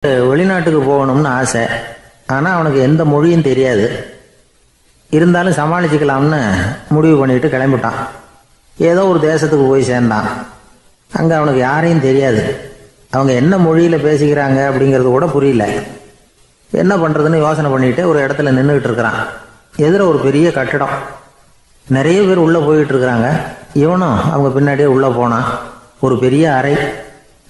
வெளிநாட்டுக்கு போகணும்னு ஆசை. ஆனால் அவனுக்கு எந்த மொழியும் தெரியாது. இருந்தாலும் சமாளிச்சுக்கலாம்னு முடிவு பண்ணிட்டு கிளம்பிட்டான். ஏதோ ஒரு தேசத்துக்கு போய் சேர்ந்தான். அங்கே அவனுக்கு யாரையும் தெரியாது. அவங்க என்ன மொழியில் பேசிக்கிறாங்க அப்படிங்கிறது கூட புரியல. என்ன பண்ணுறதுன்னு யோசனை பண்ணிட்டு ஒரு இடத்துல நின்றுக்கிட்டு இருக்கிறான். எதிர ஒரு பெரிய கட்டடம். நிறைய பேர் உள்ளே போயிட்டு இருக்கிறாங்க. இவனும் அவங்க பின்னாடியே உள்ளே போனான். ஒரு பெரிய அறை,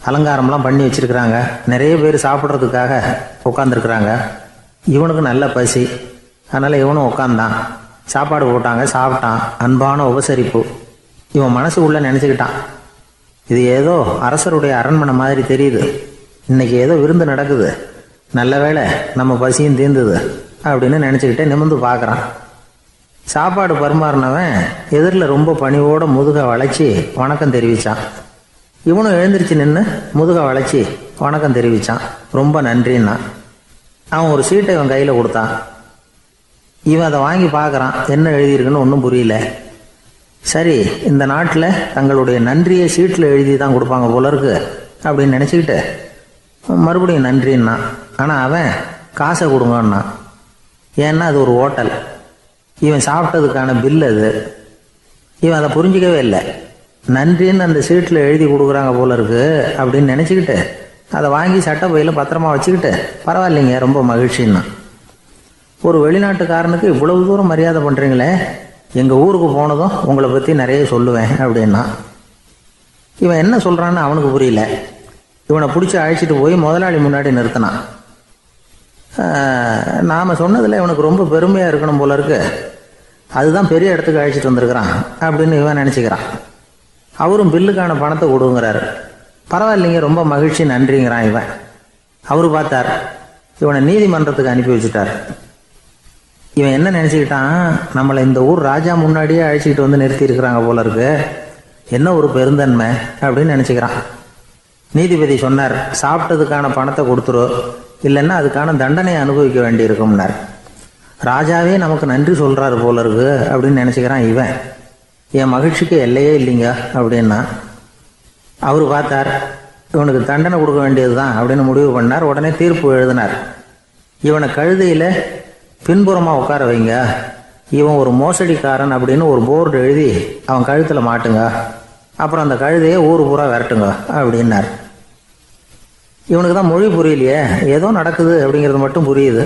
அலங்காரம்லாம் பண்ணி வச்சிருக்கிறாங்க. நிறைய பேர் சாப்பிட்றதுக்காக உட்காந்துருக்குறாங்க. இவனுக்கு நல்ல பசி. அதனால் இவனும் உட்காந்தான். சாப்பாடு போட்டாங்க, சாப்பிட்டான். அன்பான உபசரிப்பு. இவன் மனசுக்குள்ளே நினச்சிக்கிட்டான், இது ஏதோ அரசருடைய அரண்மனை மாதிரி தெரியுது. இன்னைக்கு ஏதோ விருந்து நடக்குது. நல்ல வேளை நம்ம பசியும் தீர்ந்தது அப்படின்னு நினச்சிக்கிட்டே நிமிர்ந்து பார்க்குறான். சாப்பாடு பரிமாறினவன் எதிரில் ரொம்ப பணிவோட முதுக வளைச்சி வணக்கம் தெரிவித்தான். இவனும் எழுந்திரிச்சு நின்று முதுக வளைச்சி வணக்கம் தெரிவித்தான். ரொம்ப நன்றின்னா. அவன் ஒரு சீட்டை இவன் கையில் கொடுத்தான். இவன் அதை வாங்கி பார்க்குறான். என்ன எழுதியிருக்குன்னு ஒன்றும் புரியல. சரி, இந்த நாட்டில் தங்களுடைய நன்றியை சீட்டில் எழுதி தான் கொடுப்பாங்க போல இருக்கு அப்படின்னு நினச்சிக்கிட்டு மறுபடியும் நன்றின்னா. ஆனால் அவன் காசை கொடுங்கன்னான். ஏன்னா அது ஒரு ஹோட்டல். இவன் சாப்பிட்டதுக்கான பில் அது. இவன் அதை புரிஞ்சிக்கவே இல்லை. நன்றின்னு அந்த சீட்டில் எழுதி கொடுக்குறாங்க போல இருக்கு அப்படின்னு நினச்சிக்கிட்டு அதை வாங்கி சட்டை பையில் பத்திரமா வச்சுக்கிட்டு பரவாயில்லைங்க, ரொம்ப மகிழ்ச்சின்னா. ஒரு வெளிநாட்டுக்காரனுக்கு இவ்வளவு தூரம் மரியாதை பண்ணுறீங்களே, எங்கள் ஊருக்கு போனதும் உங்களை பற்றி நிறைய சொல்லுவேன் அப்படின்னா. இவன் என்ன சொல்கிறான்னு அவனுக்கு புரியல. இவனை பிடிச்சி அழைச்சிட்டு போய் முதலாளி முன்னாடி நிறுத்தினான். நாம் சொன்னதில் இவனுக்கு ரொம்ப பெருமையாக இருக்கணும் போல இருக்கு, அதுதான் பெரிய இடத்துக்கு அழைச்சிட்டு வந்திருக்கிறான் அப்படின்னு இவன் நினச்சிக்கிறான். அவரும் பில்லுக்கான பணத்தை கொடுங்கிறாரு. பரவாயில்லைங்க, ரொம்ப மகிழ்ச்சி, நன்றிங்கிறான் இவன். அவரு பார்த்தார், இவனை நீதிமன்றத்துக்கு அனுப்பி வச்சுட்டார். இவன் என்ன நினச்சிக்கிட்டான், நம்மளை இந்த ஊர் ராஜா முன்னாடியே அழைச்சிக்கிட்டு வந்து நிறுத்தி இருக்கிறாங்க போல இருக்கு, என்ன ஒரு பெருந்தன்மை அப்படின்னு நினச்சிக்கிறான். நீதிபதி சொன்னார், சாப்பிட்டதுக்கான பணத்தை கொடுத்துரு, இல்லைன்னா அதுக்கான தண்டனையை அனுபவிக்க வேண்டி இருக்கும்னார். ராஜாவே நமக்கு நன்றி சொல்கிறாரு போல இருக்கு அப்படின்னு நினச்சிக்கிறான் இவன். என் மகிழ்ச்சிக்கு எல்லையே இல்லைங்க அப்படின்னா. அவர் பார்த்தார், இவனுக்கு தண்டனை கொடுக்க வேண்டியது தான் அப்படின்னு முடிவு பண்ணார். உடனே தீர்ப்பு எழுதினார். இவனை கழுதையில் பின்புறமாக உட்கார வைங்க, இவன் ஒரு மோசடிக்காரன் அப்படின்னு ஒரு போர்டு எழுதி அவன் கழுத்தில் மாட்டுங்க, அப்புறம் அந்த கழுதையை ஊர் பூரா விரட்டுங்க அப்படின்னார். இவனுக்கு தான் மொழி புரியலையே, ஏதோ நடக்குது அப்படிங்கிறது மட்டும் புரியுது.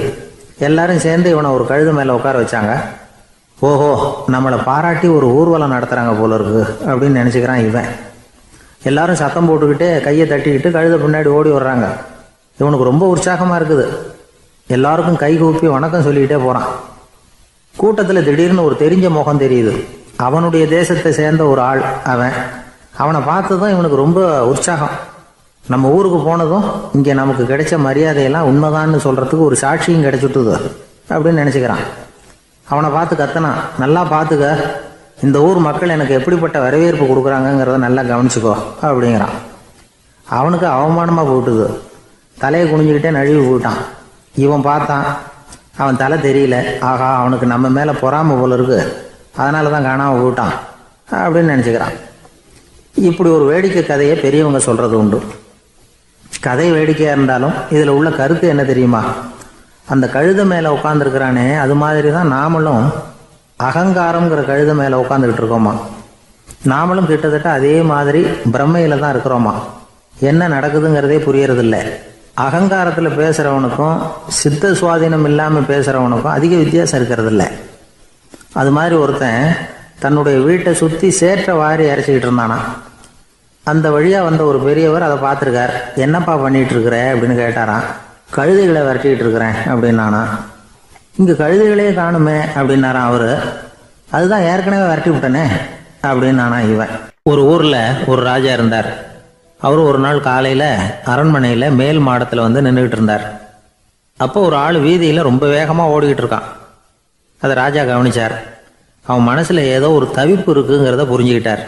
எல்லாரும் சேர்ந்து இவனை ஒரு கழுதை மேலே உட்கார வச்சாங்க. ஓஹோ, நம்மளை பாராட்டி ஒரு ஊர்வலம் நடத்துகிறாங்க போல இருக்கு அப்படின்னு நினச்சிக்கிறான் இவன். எல்லாரும் சத்தம் போட்டுக்கிட்டே கையை தட்டிக்கிட்டு கழுதை பின்னாடி ஓடி வர்றாங்க. இவனுக்கு ரொம்ப உற்சாகமாக இருக்குது. எல்லாருக்கும் கை கூப்பி வணக்கம் சொல்லிக்கிட்டே போகிறான். கூட்டத்தில் திடீர்னு ஒரு தெரிஞ்ச முகம் தெரியுது. அவனுடைய தேசத்தை சேர்ந்த ஒரு ஆள் அவன். அவனை பார்த்ததும் இவனுக்கு ரொம்ப உற்சாகம். நம்ம ஊருக்கு போனதும் இங்கே நமக்கு கிடைச்ச மரியாதையெல்லாம் உண்மைதான்னு சொல்கிறதுக்கு ஒரு சாட்சியும் கிடைச்சிட்டுது அப்படின்னு நினச்சிக்கிறான். அவனை பார்த்து கத்தனான், நல்லா பார்த்துக்க, இந்த ஊர் மக்கள் எனக்கு எப்படிப்பட்ட வரவேற்பு கொடுக்குறாங்கங்கிறத நல்லா கவனிச்சுக்கோ அப்படிங்கிறான். அவனுக்கு அவமானமாக போயிட்டுது. தலையை குனிஞ்சுக்கிட்டே நழுவி போயிட்டான். இவன் பார்த்தான், அவன் தலை தெரியல. ஆகா, அவனுக்கு நம்ம மேலே பொறாமை போல இருக்கு, அதனால தான் காணாமல் போயிட்டான் அப்படின்னு நினச்சிக்கிறான். இப்படி ஒரு வேடிக்கை கதையை பெரியவங்க சொல்கிறது உண்டு. கதை வேடிக்கையாக இருந்தாலும் இதில் உள்ள கருத்து என்ன தெரியுமா? அந்த கழுதை மேலே உட்காந்துருக்கிறானே, அது மாதிரி தான் நாமளும் அகங்காரங்கிற கழுதை மேலே உட்காந்துக்கிட்டு இருக்கோமா. நாமளும் கிட்டத்தட்ட அதே மாதிரி பிரம்மையில் தான் இருக்கிறோமா. என்ன நடக்குதுங்கிறதே புரியறதில்ல. அகங்காரத்தில் பேசுகிறவனுக்கும் சித்த சுவாதீனம் இல்லாமல் பேசுகிறவனுக்கும் அதிக வித்தியாசம் இருக்கிறதில்ல. அது மாதிரி ஒருத்தன் தன்னுடைய வீட்டை சுற்றி சேற்றை வாரி அரைச்சிக்கிட்டு இருந்தானா. அந்த வழியாக வந்த ஒரு பெரியவர் அதை பார்த்துருக்கார். என்னப்பா பண்ணிகிட்டு இருக்கிற அப்படின்னு கேட்டாரான். கழுதைகளை விரட்டிக்கிட்டு இருக்கிறேன் அப்படின்னானா. இங்கே கழுதைகளே காணுமே அப்படின்னாரான் அவர். அதுதான் ஏற்கனவே விரட்டி விட்டனே அப்படின்னானா இவன். ஒரு ஊரில் ஒரு ராஜா இருந்தார். அவர் ஒரு நாள் காலையில் அரண்மனையில் மேல் மாடத்தில் வந்து நின்றுக்கிட்டு இருந்தார். அப்போ ஒரு ஆள் வீதியில் ரொம்ப வேகமாக ஓடிக்கிட்டு இருக்கான். அதை ராஜா கவனித்தார். அவன் மனசில் ஏதோ ஒரு தவிப்பு இருக்குங்கிறத புரிஞ்சுக்கிட்டார்.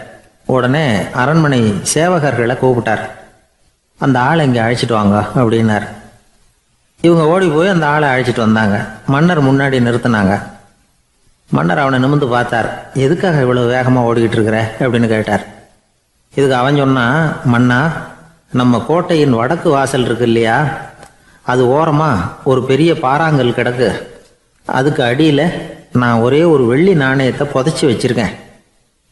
உடனே அரண்மனை சேவகர்களை கூப்பிட்டார். அந்த ஆளை இங்கே அழைச்சிட்டு வாங்க அப்படின்னார். இவங்க ஓடி போய் அந்த ஆளை அழைச்சிட்டு வந்தாங்க. மன்னர் முன்னாடி நிறுத்தினாங்க. மன்னர் அவனை நிமிர்ந்து பார்த்தார். எதுக்காக இவ்வளோ வேகமாக ஓடிக்கிட்டு இருக்கிற அப்படின்னு கேட்டார். இதுக்கு அவன் சொன்னா, மன்னா, நம்ம கோட்டையின் வடக்கு வாசல் இருக்கு இல்லையா, அது ஓரமாக ஒரு பெரிய பாறாங்கல் கிடக்கு. அதுக்கு அடியில் நான் ஒரே ஒரு வெள்ளி நாணயத்தை புதைச்சி வச்சுருக்கேன்.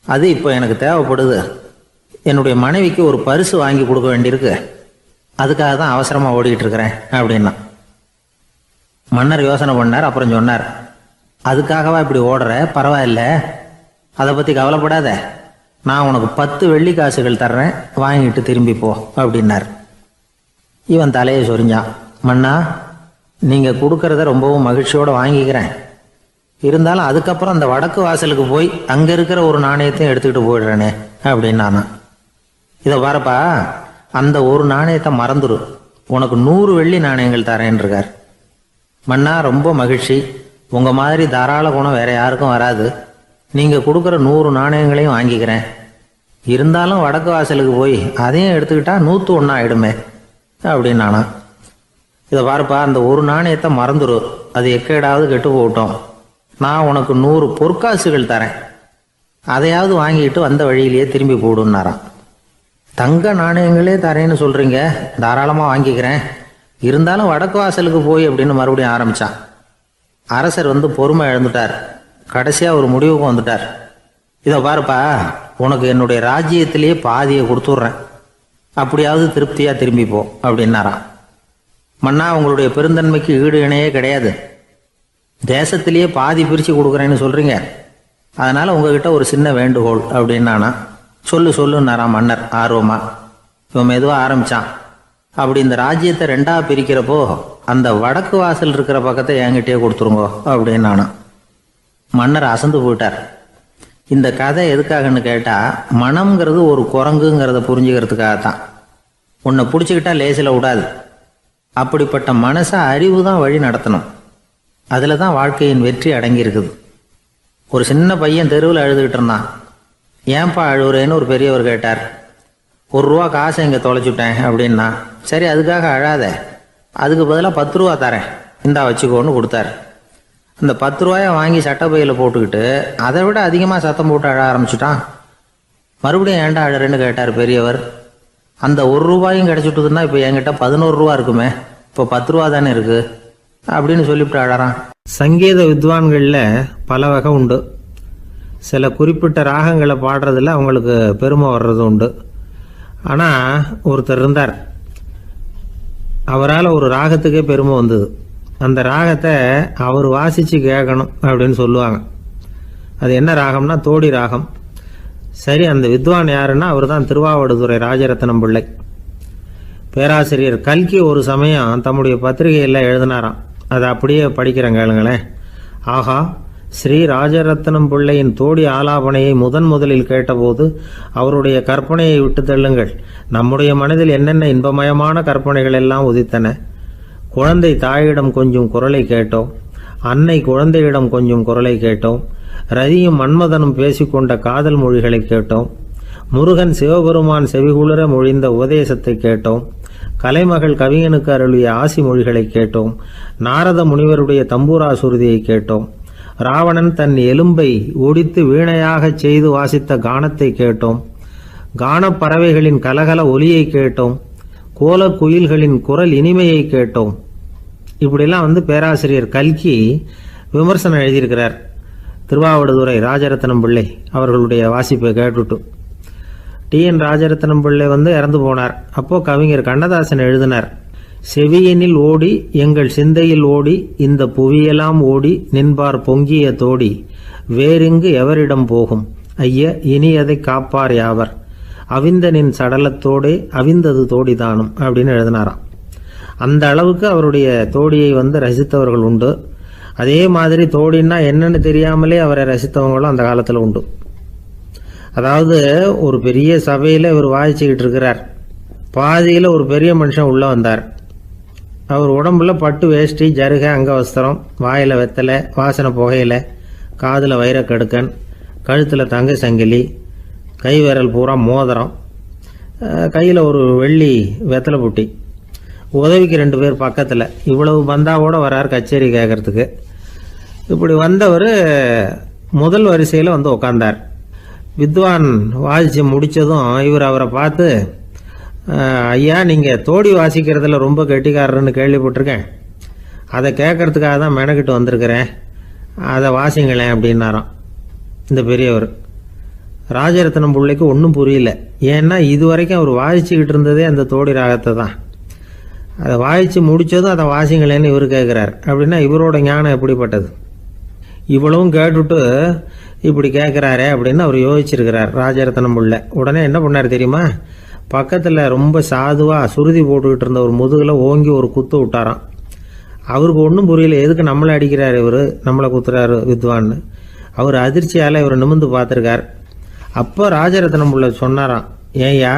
அது இப்போ எனக்கு தேவைப்படுது. என்னுடைய மனைவிக்கு ஒரு பரிசு வாங்கி கொடுக்க வேண்டியிருக்கு. அதுக்காக தான் அவசரமாக ஓடிக்கிட்டு இருக்கிறேன் அப்படின்னா. மன்னர் யோசனை பண்ணார். அப்புறம் சொன்னார், அதுக்காகவா இப்படி ஓடுற? பரவாயில்ல, அதை பற்றி கவலைப்படாத. நான் உனக்கு 10 வெள்ளி காசுகள் தர்றேன், வாங்கிட்டு திரும்பி போ அப்படின்னார். இவன் தலையை சொரிஞ்சான். மன்னா, நீங்கள் கொடுக்கறத ரொம்பவும் மகிழ்ச்சியோடு வாங்கிக்கிறேன். இருந்தாலும் அதுக்கப்புறம் அந்த வடக்கு வாசலுக்கு போய் அங்கே இருக்கிற ஒரு நாணயத்தையும் எடுத்துக்கிட்டு போயிடுறேனே அப்படின்னானா. இதை பாருப்பா, அந்த ஒரு நாணயத்தை மறந்துடு, உனக்கு 100 வெள்ளி நாணயங்கள் தரேன் இருக்கார். மன்னா, ரொம்ப மகிழ்ச்சி. உங்கள் மாதிரி தாராள குணம் வேற யாருக்கும் வராது. நீங்கள் கொடுக்குற 100 நாணயங்களையும் வாங்கிக்கிறேன். இருந்தாலும் வடக்கு வாசலுக்கு போய் அதையும் எடுத்துக்கிட்டா 101 ஆயிடுமே அப்படின்னானா. இதை பாருப்பா, அந்த ஒரு நாணயத்தை மறந்துடு, அது எக்கேடாவது கெட்டு போகட்டும். நான் உனக்கு 100 பொற்காசுகள் தரேன், அதையாவது வாங்கிட்டு வந்த வழியிலேயே திரும்பி போடுன்னாரான். தங்க நாணயங்களே தரேன்னு சொல்கிறீங்க, தாராளமாக வாங்கிக்கிறேன். இருந்தாலும் வடக்கு வாசலுக்கு போய் அப்படின்னு மறுபடியும் ஆரம்பித்தான். அரசர் பொறுமை இழந்துட்டார். கடைசியாக ஒரு முடிவுக்கு வந்துட்டார். இதை பாருப்பா, உனக்கு என்னுடைய ராஜ்யத்திலேயே பாதியை கொடுத்துட்றேன், அப்படியாவது திருப்தியாக திரும்பி போ அப்படின்னாராம். மன்னா, உங்களுடைய பெருந்தன்மைக்கு ஈடு இணையே கிடையாது. தேசத்திலேயே பாதி பிரித்து கொடுக்குறேன்னு சொல்கிறீங்க, அதனால் உங்ககிட்ட ஒரு சின்ன வேண்டுகோள் அப்படின்னானா. சொல்லுன்னாராம் மன்னர் ஆர்வமா. இவன் மெதுவாக ஆரம்பித்தான். அப்படி இந்த ராஜ்யத்தை 2ஆ பிரிக்கிறப்போ அந்த வடக்கு வாசல் இருக்கிற பக்கத்தை என்கிட்டயே கொடுத்துருங்கோ அப்படின்னானா. மன்னர் அசந்து போயிட்டார். இந்த கதை எதுக்காகன்னு கேட்டால், மனம்ங்கிறது ஒரு குரங்குங்கிறத புரிஞ்சுக்கிறதுக்காகத்தான். உன்னை பிடிச்சிக்கிட்டா லேசில் விடாது. அப்படிப்பட்ட மனசை அறிவு தான் வழி நடத்தணும். அதில் தான் வாழ்க்கையின் வெற்றி அடங்கியிருக்குது. ஒரு சின்ன பையன் தெருவில் அழுதுகிட்டு இருந்தான். ஏன்பா அழுவுறேன்னு ஒரு பெரியவர் கேட்டார். 1 ரூபா காசை இங்கே தொலைச்சுட்டேன் அப்படின்னா. சரி, அதுக்காக அழாத, அதுக்கு பதிலாக 10 ரூபா தரேன், இந்தா வச்சுக்கோன்னு கொடுத்தார். அந்த 10 ரூபாயை வாங்கி சட்டப்பையில் போட்டுக்கிட்டு அதை விட அதிகமாக சத்தம் போட்டு அழ ஆரம்பிச்சுட்டான். மறுபடியும் ஏன்டா அழறேன்னு கேட்டார் பெரியவர். அந்த 1 ரூபாயும் கிடைச்சிட்டுதுன்னா இப்போ என்கிட்ட 11 ரூபா இருக்குமே, இப்போ 10 ரூபா தானே இருக்குது அப்படின்னு சொல்லிவிட்டு அழறான். சங்கீத வித்வான்களில் பல வகை உண்டு. சில குறிப்பிட்ட ராகங்களை பாடுறதுல அவங்களுக்கு பெருமை வர்றது உண்டு. ஆனால் ஒருத்தர் இருந்தார், அவரால் ஒரு ராகத்துக்கே பெருமை வந்தது. அந்த ராகத்தை அவர் வாசித்து கேட்கணும் அப்படின்னு சொல்லுவாங்க. அது என்ன ராகம்னா தோடி ராகம். சரி, அந்த வித்வான் யாருன்னா அவர் தான் திருவாவடுதுறை ராஜரத்னம் பிள்ளை. பேராசிரியர் கல்கி ஒரு சமயம் தம்முடைய பத்திரிகையில் எழுதினாராம். அதை அப்படியே படிக்கிறேன் கேளுங்களேன். ஆகா, ஸ்ரீ ராஜரத்னம் பிள்ளையின் தோடி ஆலாபனையை முதலில் கேட்டபோது அவருடைய கற்பனையை விட்டு தள்ளுங்கள். நம்முடைய மனதில் என்னென்ன இன்பமயமான கற்பனைகள் எல்லாம் உதித்தன. குழந்தை தாயிடம் கொஞ்சம் குரலை கேட்டோம், அன்னை குழந்தையிடம் கொஞ்சம் குரலை கேட்டோம், ரதியும் மன்மதனும் பேசிக்கொண்ட காதல் மொழிகளை கேட்டோம், முருகன் சிவபெருமான் செவிகுளிர மொழிந்த உபதேசத்தை கேட்டோம், கலைமகள் கவிஞனுக்கு அருளிய ஆசி மொழிகளை கேட்டோம், நாரத முனிவருடைய தம்பூரா சுருதியை கேட்டோம், ராவணன் தன் எலும்பை ஒடித்து வீணையாகச் செய்து வாசித்த கானத்தை கேட்டோம், கானப்பறவைகளின் கலகல ஒலியை கேட்டோம், கோலக்குயில்களின் குரல் இனிமையை கேட்டோம். இப்படிலாம் பேராசிரியர் கல்கி விமர்சனம் எழுதியிருக்கிறார். திருவாவடுதுறை ராஜரத்னம் பிள்ளை அவர்களுடைய வாசிப்பை கேட்டுட்டு TN ராஜரத்னம் பிள்ளை இறந்து போனார். அப்போ கவிஞர் கண்ணதாசன் எழுதினார், செவியனில் ஓடி எங்கள் சிந்தையில் ஓடி இந்த புவியெல்லாம் ஓடி நின்பார் பொங்கிய தோடி வேறிங்கு எவரிடம் போகும் ஐய இனி அதை காப்பார் யாவர் அவிந்தனின் சடலத்தோடே அவிந்தது தோடிதானும் அப்படின்னு எழுதினாராம். அந்த அளவுக்கு அவருடைய தோடியை ரசித்தவர்கள் உண்டு. அதே மாதிரி தோடின்னா என்னன்னு தெரியாமலே அவரை ரசித்தவங்களும் அந்த காலத்தில் உண்டு. அதாவது ஒரு பெரிய சபையில் இவர் வாசிச்சுக்கிட்டு இருக்கிறார். பாதியில் ஒரு பெரிய மனுஷன் உள்ளே வந்தார். அவர் உடம்புல பட்டு வேஷ்டி, ஜருகை, அங்கவஸ்திரம், வாயில் வெத்தலை, வாசனை புகையில, காதில் வைரக்கடுக்கன், கழுத்தில் தங்க சங்கிலி, கை விரல் பூரா மோதிரம், கையில் ஒரு வெள்ளி வெத்தலை புட்டி, உதவிக்கு 2 பேர் பக்கத்தில். இவ்வளவு பந்தாவோடு வரார் கச்சேரி கேட்கறதுக்கு. இப்படி வந்தவர் முதல் வரிசையில் உட்கார்ந்தார். வித்வான் வாசித்து முடித்ததும் இவர் அவரை பார்த்து, ஐயா, நீங்கள் தோடி வாசிக்கிறதுல ரொம்ப கெட்டிக்காரர்னு கேள்விப்பட்டிருக்கேன். அதை கேட்கறதுக்காக தான் மெனக்கிட்டு வந்திருக்கிறேன். அதை வாசிங்களேன் அப்படின்னாராம் இந்த பெரியவர். ராஜரத்னம் பிள்ளைக்கு ஒன்றும் புரியல. ஏன்னா இது வரைக்கும் அவர் வாசிச்சுக்கிட்டு இருந்ததே அந்த தோடி ராகத்தை தான். அதை வாசித்து முடித்ததும் அதை வாசிங்களேன்னு இவர் கேட்குறார். அப்படின்னா இவரோட ஞானம் எப்படிப்பட்டது? இவ்வளவும் கேட்டுட்டு இப்படி கேட்குறாரே அப்படின்னு அவர் யோசிச்சிருக்கிறார் ராஜரத்னம் பிள்ளை. உடனே என்ன பண்ணார் தெரியுமா? பக்கத்தில் ரொம்ப சாதுவாக சுருதி போட்டுக்கிட்டு இருந்த ஒரு முதுகில் ஓங்கி ஒரு குத்து விட்டாராம். அவருக்கு ஒன்றும் புரியல, எதுக்கு நம்மளை அடிக்கிறார் இவர், நம்மளை குத்துறாரு வித்வான்னு. அவர் அதிர்ச்சியால் இவர் நிமிர்ந்து பார்த்துருக்கார். அப்போ ராஜரத்னம் பிள்ளை சொன்னாராம், ஏய்யா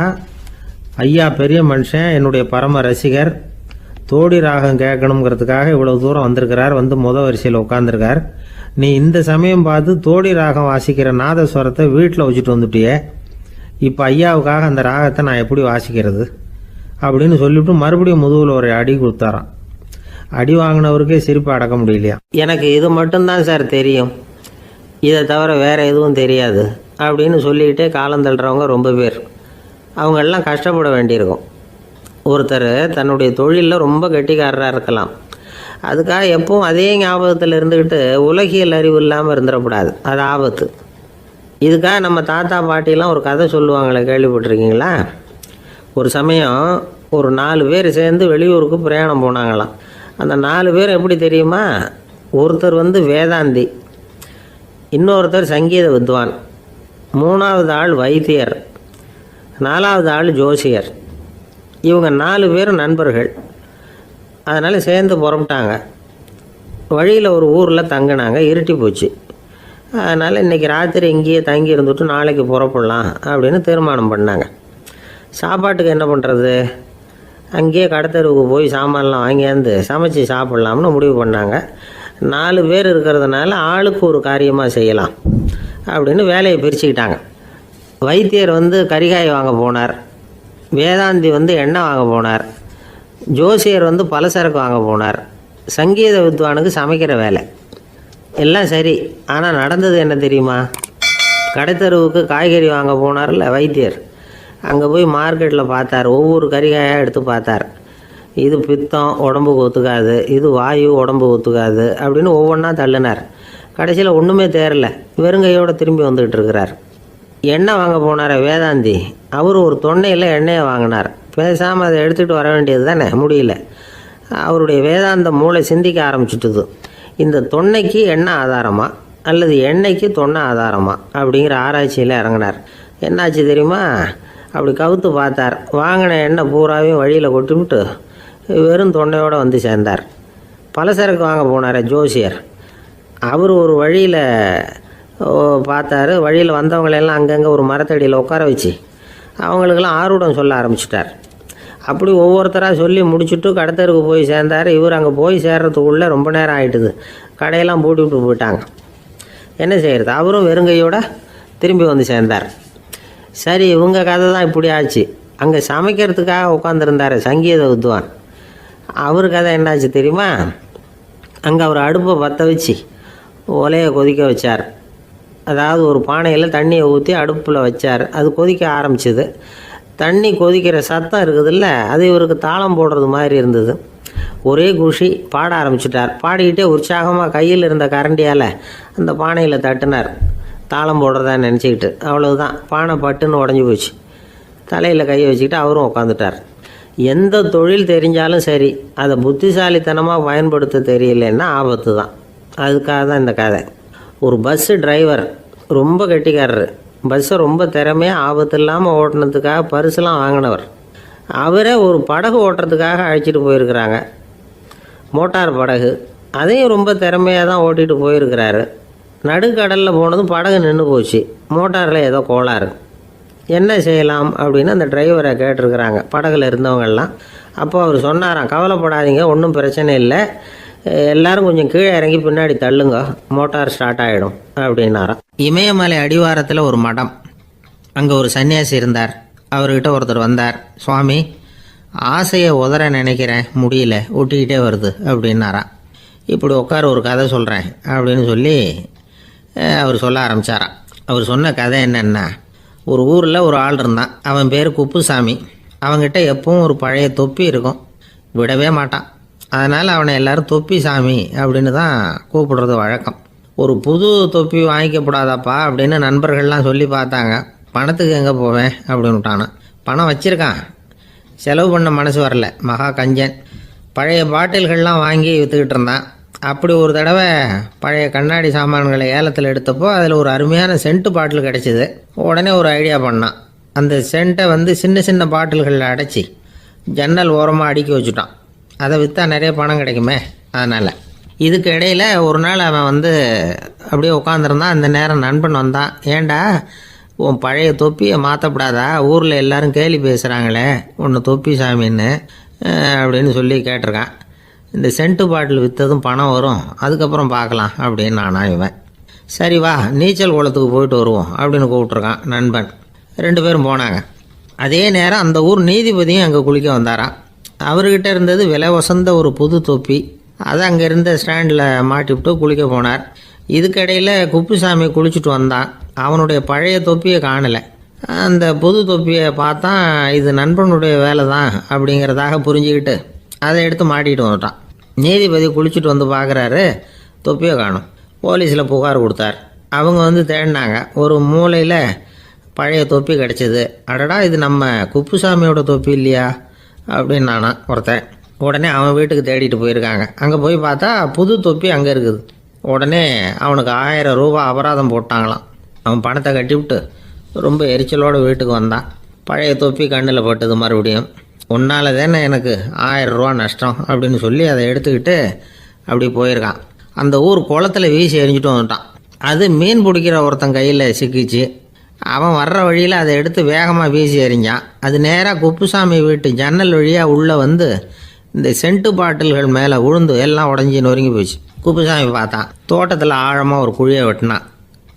ஐயா பெரிய மனுஷன், என்னுடைய பரம ரசிகர், தோடி ராகம் கேட்கணுங்கிறதுக்காக இவ்வளோ தூரம் வந்திருக்கிறார், வந்து வரிசையில் உட்காந்துருக்கார். நீ இந்த சமயம் பார்த்து தோடி ராகம் வாசிக்கிற நாதஸ்வரத்தை வீட்டில் வச்சுட்டு வந்துட்டியே, இப்போ ஐயாவுக்காக அந்த ராகத்தை நான் எப்படி வாசிக்கிறது அப்படின்னு சொல்லிவிட்டு மறுபடியும் முதுகில் ஒரு அடி கொடுத்தாராம். அடி வாங்கினவருக்கே சிரிப்பு அடக்க முடியலையா. எனக்கு இது மட்டும்தான் சார் தெரியும், இதை தவிர வேறு எதுவும் தெரியாது அப்படின்னு சொல்லிக்கிட்டே காலம் தள்ளுறவங்க ரொம்ப பேர். அவங்கெல்லாம் கஷ்டப்பட வேண்டியிருக்கும். ஒருத்தர் தன்னுடைய தொழிலில் ரொம்ப கெட்டிக்காரராக இருக்கலாம், அதுக்காக எப்பவும் அதே ஞாபகத்தில் இருந்துக்கிட்டு உலகியல் அறிவு இல்லாமல் இருந்துடக்கூடாது, அது ஆபத்து. இதுக்காக நம்ம தாத்தா பாட்டிலாம் ஒரு கதை சொல்லுவாங்களே, கேள்விப்பட்டிருக்கீங்களா? ஒரு சமயம் ஒரு 4 பேர் சேர்ந்து வெளியூருக்கு பிரயாணம் போனாங்களாம். அந்த 4 பேர் எப்படி தெரியுமா? ஒருத்தர் வேதாந்தி, இன்னொருத்தர் சங்கீத வித்வான், 3வது ஆள் வைத்தியர், 4வது ஆள் ஜோசியர். இவங்க 4 பேரும் நண்பர்கள். அதனால் சேர்ந்து புறப்பட்டாங்க. வழியில் ஒரு ஊரில் தங்கினாங்க. இருட்டி போச்சு. அதனால் இன்றைக்கி ராத்திரி இங்கேயே தங்கி இருந்துட்டு நாளைக்கு புறப்படலாம் அப்படின்னு தீர்மானம் பண்ணாங்க. சாப்பாட்டுக்கு என்ன பண்ணுறது? அங்கேயே கடத்தெருவுக்கு போய் சாமான்லாம் வாங்கியாந்து சமைச்சு சாப்பிட்லாம்னு முடிவு பண்ணாங்க. 4 பேர் இருக்கிறதுனால ஆளுக்கு ஒரு காரியமாக செய்யலாம் அப்படின்னு வேலையை பிரிச்சுக்கிட்டாங்க. வைத்தியர் கரிகாய் வாங்க போனார், வேதாந்தி எண்ணெய் வாங்க போனார், ஜோசியர் பலசரக்கு வாங்க போனார், சங்கீத வித்வானுக்கு சமைக்கிற வேலை. எல்லாம் சரி, ஆனால் நடந்தது என்ன தெரியுமா? கடைத்தெருவுக்கு காய்கறி வாங்க போனார்ல வைத்தியர், அங்கே போய் மார்க்கெட்டில் பார்த்தார். ஒவ்வொரு கறிகாயாக எடுத்து பார்த்தார். இது பித்தம், உடம்புக்கு ஒத்துக்காது, இது வாயு, உடம்பு ஒத்துக்காது அப்படின்னு ஒவ்வொன்றா தள்ளினார். கடைசியில் ஒன்றுமே தேரல, வெறுங்கையோடு திரும்பி வந்துக்கிட்டு இருக்கிறார். எண்ணெய் வாங்க போனார் வேதாந்தி, அவர் ஒரு தொன்னையில் எண்ணெயை வாங்கினார். பேசாமல் அதை எடுத்துகிட்டு வர வேண்டியது தானே, முடியல. அவருடைய வேதாந்த மூளை சிந்திக்க ஆரம்பிச்சுட்டுது. இந்த தொன்னைக்கு எண்ணெய் ஆதாரமா அல்லது எண்ணெய்க்கு தொன்னை ஆதாரமா அப்படிங்கிற ஆராய்ச்சியில் இறங்கினார். என்னாச்சு தெரியுமா? அப்படி கவுத்து பார்த்தார். வாங்கின எண்ணெய் பூராவையும் வழியில் கொட்டிவிட்டு வெறும் தொன்னையோடு சேர்ந்தார். பலசரக்கு வாங்க போனார் ஜோசியர், அவர் ஒரு வழியில் பார்த்தாரு. வழியில் வந்தவங்களெல்லாம் அங்கங்கே ஒரு மரத்தடியில் உட்கார வச்சு அவங்களுக்கெல்லாம் ஆர்வம் சொல்ல ஆரம்பிச்சிட்டார். அப்படி ஒவ்வொருத்தராக சொல்லி முடிச்சுட்டு கடத்தருக்கு போய் சேர்ந்தார். இவர் அங்கே போய் சேர்றதுக்குள்ளே ரொம்ப நேரம் ஆகிட்டுது. கடையெல்லாம் பூட்டி விட்டு போயிட்டாங்க. என்ன செய்கிறது? அவரும் வெறுங்கையோடு திரும்பி சேர்ந்தார். சரி, இவங்க கதை தான் இப்படி ஆச்சு. அங்கே சமைக்கிறதுக்காக உட்காந்துருந்தார் சங்கீத வித்வான், அவர் கதை என்னாச்சு தெரியுமா? அங்கே அவர் அடுப்பை பற்ற வச்சு ஒலையை கொதிக்க வச்சார். அதாவது ஒரு பானையில் தண்ணியை ஊற்றி அடுப்பில் வச்சார். அது கொதிக்க ஆரம்பிச்சிது. தண்ணி கொதிக்கிற சத்தம் இருக்குதுல்ல, அது இவருக்கு தாளம் போடுறது மாதிரி இருந்தது. ஒரே குஷி, பாட ஆரம்பிச்சிட்டார். பாடிக்கிட்டே உற்சாகமாக கையில் இருந்த கரண்டியால் அந்த பானையில் தட்டினார், தாளம் போடுறதா நினச்சிக்கிட்டு. அவ்வளவுதான், பானை பட்டுன்னு உடஞ்சி போச்சு. தலையில் கையை வச்சுக்கிட்டு அவரும் உட்காந்துட்டார். எந்த தொழில் தெரிஞ்சாலும் சரி, அதை புத்திசாலித்தனமாக பயன்படுத்த தெரியலன்னா ஆபத்து தான். அதுக்காக தான் இந்த கதை. ஒரு பஸ்ஸு டிரைவர் ரொம்ப கெட்டிக்காரர். பஸ்ஸை ரொம்ப திறமையாக ஆபத்து இல்லாமல் ஓட்டினதுக்காக பரிசுலாம் வாங்கினவர். அவரே ஒரு படகு ஓட்டுறதுக்காக அழைச்சிட்டு போயிருக்கிறாங்க, மோட்டார் படகு. அதையும் ரொம்ப திறமையாக தான் ஓட்டிகிட்டு போயிருக்கிறாரு. நடுக்கடலில் போனதும் படகு நின்று போச்சு. மோட்டாரில் ஏதோ கோளாறு. என்ன செய்யலாம் அப்படின்னு அந்த டிரைவரை கேட்டிருக்கிறாங்க படகுல இருந்தவங்கெல்லாம். அப்போ அவர் சொன்னாராம், கவலைப்படாதீங்க, ஒன்றும் பிரச்சனை இல்லை, எல்லாரும் கொஞ்சம் கீழே இறங்கி பின்னாடி தள்ளுங்க, மோட்டார் ஸ்டார்ட் ஆகிடும் அப்படின்னாராம். இமயமலை அடிவாரத்தில் ஒரு மடம். அங்கே ஒரு சன்னியாசி இருந்தார். அவர்கிட்ட ஒருத்தர் வந்தார். சுவாமி, ஆசையை உதற நினைக்கிறேன், முடியல, ஒட்டிக்கிட்டே வருது அப்படின்னாராம். இப்படி உட்கார, ஒரு கதை சொல்கிறேன் அப்படின்னு சொல்லி அவர் சொல்ல ஆரம்பித்தாராம். அவர் சொன்ன கதை என்னென்னா, ஒரு ஊரில் ஒரு ஆள் இருந்தான். அவன் பேர் குப்புசாமி. அவங்ககிட்ட எப்பவும் ஒரு பழைய தொப்பி இருக்கும், விடவே மாட்டான். அதனால் அவனை எல்லாரும் தொப்பி சாமி அப்படின்னு தான் கூப்பிடுறது வழக்கம். ஒரு புது தொப்பி வாங்கிக்கப்படாதாப்பா அப்படின்னு நண்பர்கள்லாம் சொல்லி பார்த்தாங்க. பணத்துக்கு எங்கே போவேன் அப்படின்னு விட்டானான். பணம் வச்சுருக்கான், செலவு பண்ண மனசு வரல. மகா கஞ்சன். பழைய பாட்டில்கள்லாம் வாங்கி விற்றுக்கிட்டு இருந்தான். அப்படி ஒரு தடவை பழைய கண்ணாடி சாமான்களை ஏலத்தில் எடுத்தப்போ அதில் ஒரு அருமையான சென்ட்டு பாட்டில் கிடச்சிது. உடனே ஒரு ஐடியா பண்ணான். அந்த சென்ட்டை சின்ன சின்ன பாட்டில்களில் அடைச்சி ஜன்னல் ஓரமாக அடுக்கி வச்சுட்டான். அதை விற்றா நிறைய பணம் கிடைக்குமே. அதனால் இதுக்கு இடையில் ஒரு நாள் அவன் அப்படியே உட்காந்துருந்தான். அந்த நேரம் நண்பன் வந்தான். ஏண்டா உன் பழைய தொப்பியை மாற்றப்படாதா, ஊரில் எல்லோரும் கேலி பேசுகிறாங்களே ஒன்று தொப்பி சாமின்னு அப்படின்னு சொல்லி கேட்டிருக்கான். இந்த சென்ட்டு பாட்டில் விற்றதும் பணம் வரும், அதுக்கப்புறம் பார்க்கலாம் அப்படின்னு நானா இவன். சரி வா நீச்சல் குளத்துக்கு போயிட்டு வருவோம் அப்படின்னு கூப்பிட்ருக்கான் நண்பன். 2 பேரும் போனாங்க. அதே நேரம் அந்த ஊர் நீதிபதியும் அங்கே குளிக்க வந்தாராம். அவர்கிட்ட இருந்தது விலை வசந்த ஒரு புது தொப்பி. அதை அங்கே இருந்த ஸ்டாண்டில் மாட்டிவிட்டு குளிக்க போனார். இதுக்கிடையில் குப்புசாமி குளிச்சுட்டு வந்தான். அவனுடைய பழைய தொப்பியை காணலை. அந்த புது தொப்பியை பார்த்தா இது நண்பனுடைய வேலை தான் அப்படிங்கிறதாக புரிஞ்சுக்கிட்டு அதை எடுத்து மாட்டிகிட்டு வந்துட்டான். நீதிபதி குளிச்சுட்டு வந்து பார்க்குறாரு, தொப்பியை காணும். போலீஸில் புகார் கொடுத்தார். அவங்க தேடினாங்க. ஒரு மூலையில் பழைய தொப்பி கிடச்சிது. அடடா இது நம்ம குப்புசாமியோட தொப்பி இல்லையா அப்படின்னு நானா ஒருத்தன். உடனே அவன் வீட்டுக்கு தேடிட்டு போயிருக்காங்க. அங்கே போய் பார்த்தா புது தொப்பி அங்கே இருக்குது. உடனே அவனுக்கு 1000 ரூபா அபராதம் போட்டாங்களாம். அவன் பணத்தை கட்டிவிட்டு ரொம்ப எரிச்சலோடு வீட்டுக்கு வந்தான். பழைய தொப்பி கண்ணில் பட்டது. மறுபடியும் உன்னால் தானே எனக்கு 1000 ரூபா நஷ்டம் அப்படின்னு சொல்லி அதை எடுத்துக்கிட்டு அப்படி போயிருக்கான். அந்த ஊர் குளத்தில் வீசி எறிஞ்சிட்டு வந்துட்டான். அது மீன் பிடிக்கிற ஒருத்தன் கையில் சிக்கிச்சு. அவன் வர்ற வழியில் அதை எடுத்து வேகமாக வீசி எறிஞ்சான். அது நேராக குப்புசாமி வீட்டு ஜன்னல் வழியாக உள்ளே இந்த சென்ட்டு பாட்டில்கள் மேலே விழுந்து எல்லாம் உடஞ்சி நொறுங்கி போச்சு. குப்புசாமி பார்த்தான். தோட்டத்தில் ஆழமாக ஒரு குழியை வெட்டினான்.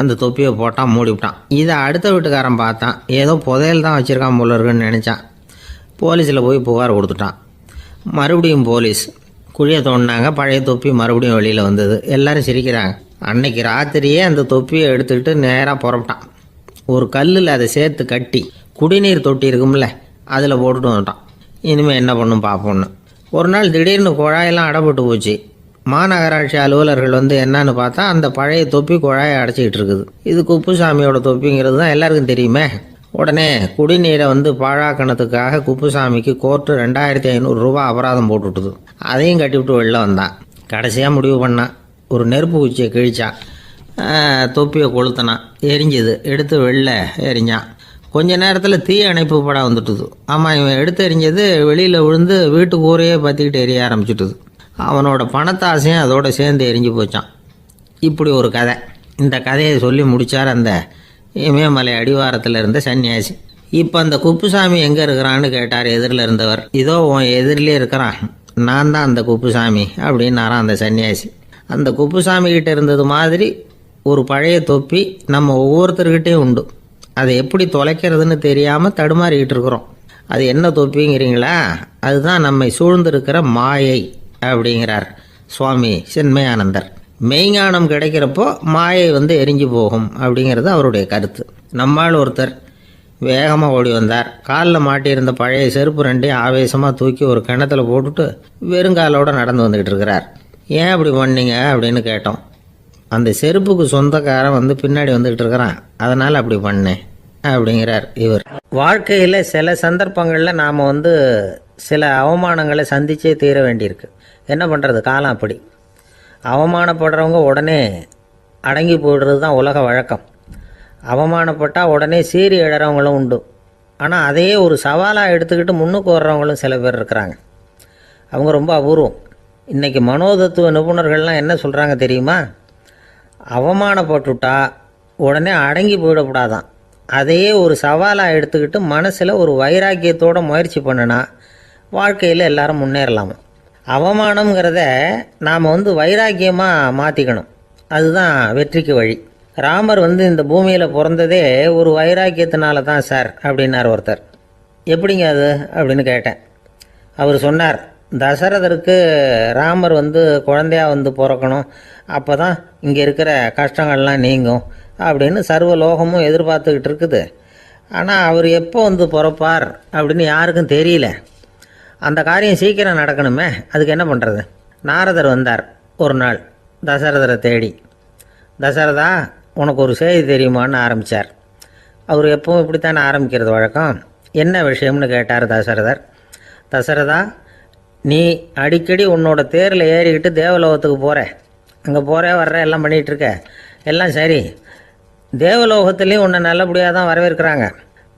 அந்த தொப்பியை போட்டான், மூடிவிட்டான். இதை அடுத்த வீட்டுக்காரன் பார்த்தான். ஏதோ புதையல் தான் வச்சுருக்கான் போல இருக்குன்னு நினச்சான். போலீஸில் போய் புகார் கொடுத்துட்டான். மறுபடியும் போலீஸ் குழியை தோண்டினாங்க. பழைய தொப்பி மறுபடியும் வெளியில் வந்தது. எல்லோரும் சிரிக்கிறாங்க. அன்னைக்கு ராத்திரியே அந்த தொப்பியை எடுத்துக்கிட்டு நேராக புறப்பட்டான். ஒரு கல்லில் அதை சேர்த்து கட்டி குடிநீர் தொட்டி இருக்கும்ல அதில் போட்டுட்டு வந்துட்டான். இனிமேல் என்ன பண்ணும் பார்ப்போன்னு. ஒரு நாள் திடீர்னு குழாயெல்லாம் அடைப்பட்டு போச்சு. மாநகராட்சி அலுவலர்கள் என்னன்னு பார்த்தா அந்த பழைய தொப்பி குழாயை அடைச்சிக்கிட்டு இருக்குது. இது குப்புசாமியோட தொப்பிங்கிறது தான் எல்லாருக்கும் தெரியுமே. உடனே குடிநீரை பாழாக்கணத்துக்காக குப்புசாமிக்கு கோர்ட்டு 2500 ரூபா அபராதம் போட்டுவிட்டுது. அதையும் கட்டிவிட்டு வெளில வந்தான். கடைசியாக முடிவு பண்ணான். ஒரு நெருப்பு குச்சியை கிழிச்சான். தொப்பியை கொளுத்தினான். எரிஞ்சுது. எடுத்து வெளில எரிஞ்சான். கொஞ்ச நேரத்தில் தீ அணைப்பு படம் வந்துட்டுது. ஆமாம், இவன் எடுத்து எரிஞ்சது வெளியில் விழுந்து வீட்டு கூரையே பற்றிக்கிட்டு எரிய ஆரம்பிச்சுட்டுது. அவனோட பணத்தாசையும் அதோடு சேர்ந்து எரிஞ்சு போச்சான். இப்படி ஒரு கதை. இந்த கதையை சொல்லி முடித்தார் அந்த இமயமலை அடிவாரத்தில் இருந்த சன்னியாசி. இப்போ அந்த குப்புசாமி எங்கே இருக்கிறான்னு கேட்டார் எதிரில் இருந்தவர். இதோ உன் எதிரிலே இருக்கிறான், நான் தான் அந்த குப்புசாமி அப்படின்னாரான் அந்த சன்னியாசி. அந்த குப்புசாமி கிட்ட இருந்தது மாதிரி ஒரு பழைய தொப்பி நம்ம ஒவ்வொருத்தர்கிட்டையும் உண்டு. அதை எப்படி தொலைக்கிறதுன்னு தெரியாமல் தடுமாறிக்கிட்டு இருக்கிறோம். அது என்ன தொப்பிங்கிறீங்களா? அதுதான் நம்மை சூழ்ந்திருக்கிற மாயை அப்படிங்கிறார் சுவாமி சின்மயானந்தர். மெய்ஞானம் கிடைக்கிறப்போ மாயை எரிஞ்சு போகும் அப்படிங்கிறது அவருடைய கருத்து. நம்மால் ஒருத்தர் வேகமாக ஓடி வந்தார். காலில் மாட்டியிருந்த பழைய செருப்பு 2ஐயும் ஆவேசமாக தூக்கி ஒரு கிணத்துல போட்டுட்டு வெறுங்காலோடு நடந்து வந்துக்கிட்டு இருக்கிறார். ஏன் அப்படி பண்ணீங்க அப்படின்னு கேட்டோம். அந்த செருப்புக்கு சொந்தக்காரன் பின்னாடி வந்துக்கிட்டு இருக்கிறான், அதனால் அப்படி பண்ணேன் அப்படிங்கிறார் இவர். வாழ்க்கையில் சில சந்தர்ப்பங்களில் நாம் சில அவமானங்களை சந்திச்சே தீர வேண்டியிருக்கு. என்ன பண்ணுறது, காலம் அப்படி. அவமானப்படுறவங்க உடனே அடங்கி போய்டுறது தான் உலக வழக்கம். அவமானப்பட்டால் உடனே சீறி எழறவங்களும் உண்டு. ஆனால் அதையே ஒரு சவாலாக எடுத்துக்கிட்டு முன்னுக்கு வர்றவங்களும் சில பேர் இருக்கிறாங்க. அவங்க ரொம்ப அபூர்வம். இன்றைக்கி மனோதத்துவ நிபுணர்கள்லாம் என்ன சொல்கிறாங்க தெரியுமா? அவமானப்பட்டுட்டா உடனே அடங்கி போயிடக்கூடாதான். அதையே ஒரு சவாலாக எடுத்துக்கிட்டு மனசில் ஒரு வைராக்கியத்தோடு முயற்சி பண்ணினா வாழ்க்கையில் எல்லாரும் முன்னேறலாமா. அவமானங்கிறத நாம் வைராக்கியமாக மாற்றிக்கணும். அதுதான் வெற்றிக்கு வழி. ராமர் இந்த பூமியில் பிறந்ததே ஒரு வைராக்கியத்தினால தான் சார் அப்படின்னார் ஒருத்தர். எப்படிங்க அது அப்படின்னு கேட்டேன். அவர் சொன்னார், தசரதருக்கு ராமர் குழந்தையாக பிறக்கணும், அப்போ தான் இங்கே இருக்கிற கஷ்டங்கள்லாம் நீங்கும் அப்படின்னு சர்வ லோகமும் எதிர்பார்த்துக்கிட்டு இருக்குது. ஆனால் அவர் எப்போ வந்து பிறப்பார் அப்படின்னு யாருக்கும் தெரியல. அந்த காரியம் சீக்கிரம் நடக்கணுமே, அதுக்கு என்ன பண்ணுறது? நாரதர் வந்தார் ஒரு நாள் தசரதரை தேடி. தசரதா, உனக்கு ஒரு செய்தி தெரியுமான்னு ஆரம்பித்தார். அவர் எப்பவும் இப்படித்தானே ஆரம்பிக்கிறது வழக்கம். என்ன விஷயம்னு கேட்டார் தசரதர். தசரதா, நீ அடிக்கடி உன்னோட தேரில் ஏறிக்கிட்டு தேவலோகத்துக்கு போகிற, அங்கே போகிற வர்ற எல்லாம் பண்ணிகிட்ருக்க, எல்லாம் சரி. தேவலோகத்துலேயும் உன்னை நல்லபடியாக தான் வரவேற்கிறாங்க.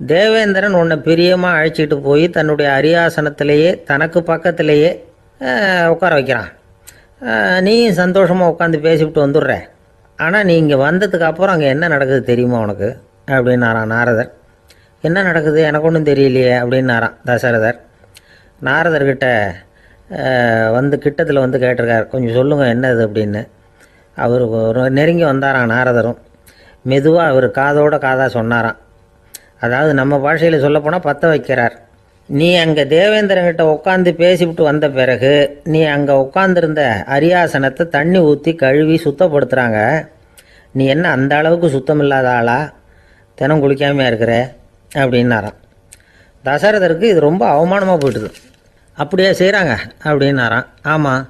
தேவேந்திரன் உன்னை பிரியமாக அழைச்சிட்டு போய் தன்னுடைய அரியாசனத்திலேயே தனக்கு பக்கத்திலேயே உட்கார வைக்கிறான். நீயும் சந்தோஷமாக உட்காந்து பேசிவிட்டு வந்துடுற. ஆனால் நீ இங்கே வந்ததுக்கு அப்புறம் அங்கே என்ன நடக்குது தெரியுமா உனக்கு அப்படின்னாரான் நாரதர். என்ன நடக்குது எனக்கு ஒன்றும் தெரியலையே அப்படின்னாரான் தசரதர். நாரதர்கிட்ட வந்து கிட்டத்தில் வந்து கேட்டிருக்கார், கொஞ்சம் சொல்லுங்கள் என்னது அப்படின்னு. அவர் நெருங்கி வந்தாரான் நாரதரும். மெதுவாக அவர் காதோட காதாக சொன்னாராம். அதாவது நம்ம பாஷையில் சொல்லப்போனால் பற்ற வைக்கிறார். நீ அங்கே தேவேந்திரங்கிட்ட உட்காந்து பேசிவிட்டு வந்த பிறகு நீ அங்கே உட்காந்துருந்த அரியாசனத்தை தண்ணி ஊற்றி கழுவி சுத்தப்படுத்துகிறாங்க. நீ என்ன அந்த அளவுக்கு சுத்தம் இல்லாத ஆளா, தினம் குளிக்காமையாக இருக்கிற அப்படின்னாராம். தசரதருக்கு இது ரொம்ப அவமானமாக போயிட்டுது. அப்படியே செய்கிறாங்க அப்படின்னாராம். ஆமாம்,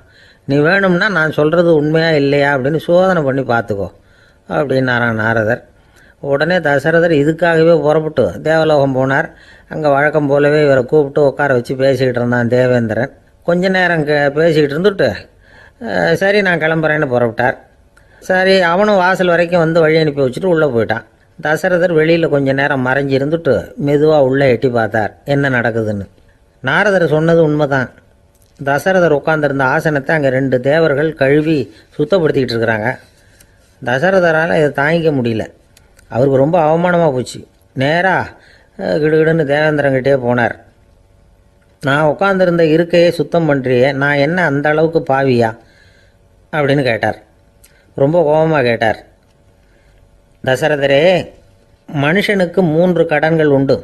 நீ வேணும்னா நான் சொல்கிறது உண்மையாக இல்லையா அப்படின்னு சோதனை பண்ணி பார்த்துக்கோ அப்படின்னாரான் நாரதர். உடனே தசரதர் இதுக்காகவே புறப்பட்டு தேவலோகம் போனார். அங்கே வழக்கம் போலவே இவரை கூப்பிட்டு உட்கார வச்சு பேசிக்கிட்டு இருந்தான் தேவேந்திரன். கொஞ்ச நேரம் பேசிக்கிட்டு இருந்துட்டு சரி நான் கிளம்புறேன்னு புறப்பட்டார். சரி, அவனும் வாசல் வரைக்கும் வந்து வழி அனுப்பி வச்சுட்டு உள்ளே போயிட்டான். தசரதர் வெளியில் கொஞ்ச நேரம் மறைஞ்சி இருந்துட்டு மெதுவாக உள்ளே எட்டி பார்த்தார் என்ன நடக்குதுன்னு. நாரதர் சொன்னது உண்மைதான். தசரதர் உட்காந்துருந்த ஆசனத்தை அங்கே 2 தேவர்கள் கழுவி சுத்தப்படுத்திக்கிட்டு இருக்கிறாங்க. தசரதரால் இதை தாங்கிக்க முடியல. அவருக்கு ரொம்ப அவமானமாக போச்சு. நேராக கிடுகிடுன்னு தேவேந்திரங்கிட்டே போனார். நான் உட்காந்துருந்த இருக்கையே சுத்தம் பண்ணுறியே, நான் என்ன அந்த அளவுக்கு பாவியா அப்படின்னு கேட்டார். ரொம்ப கோபமாக கேட்டார். தசரதரே, மனுஷனுக்கு 3 கடன்கள் உண்டு.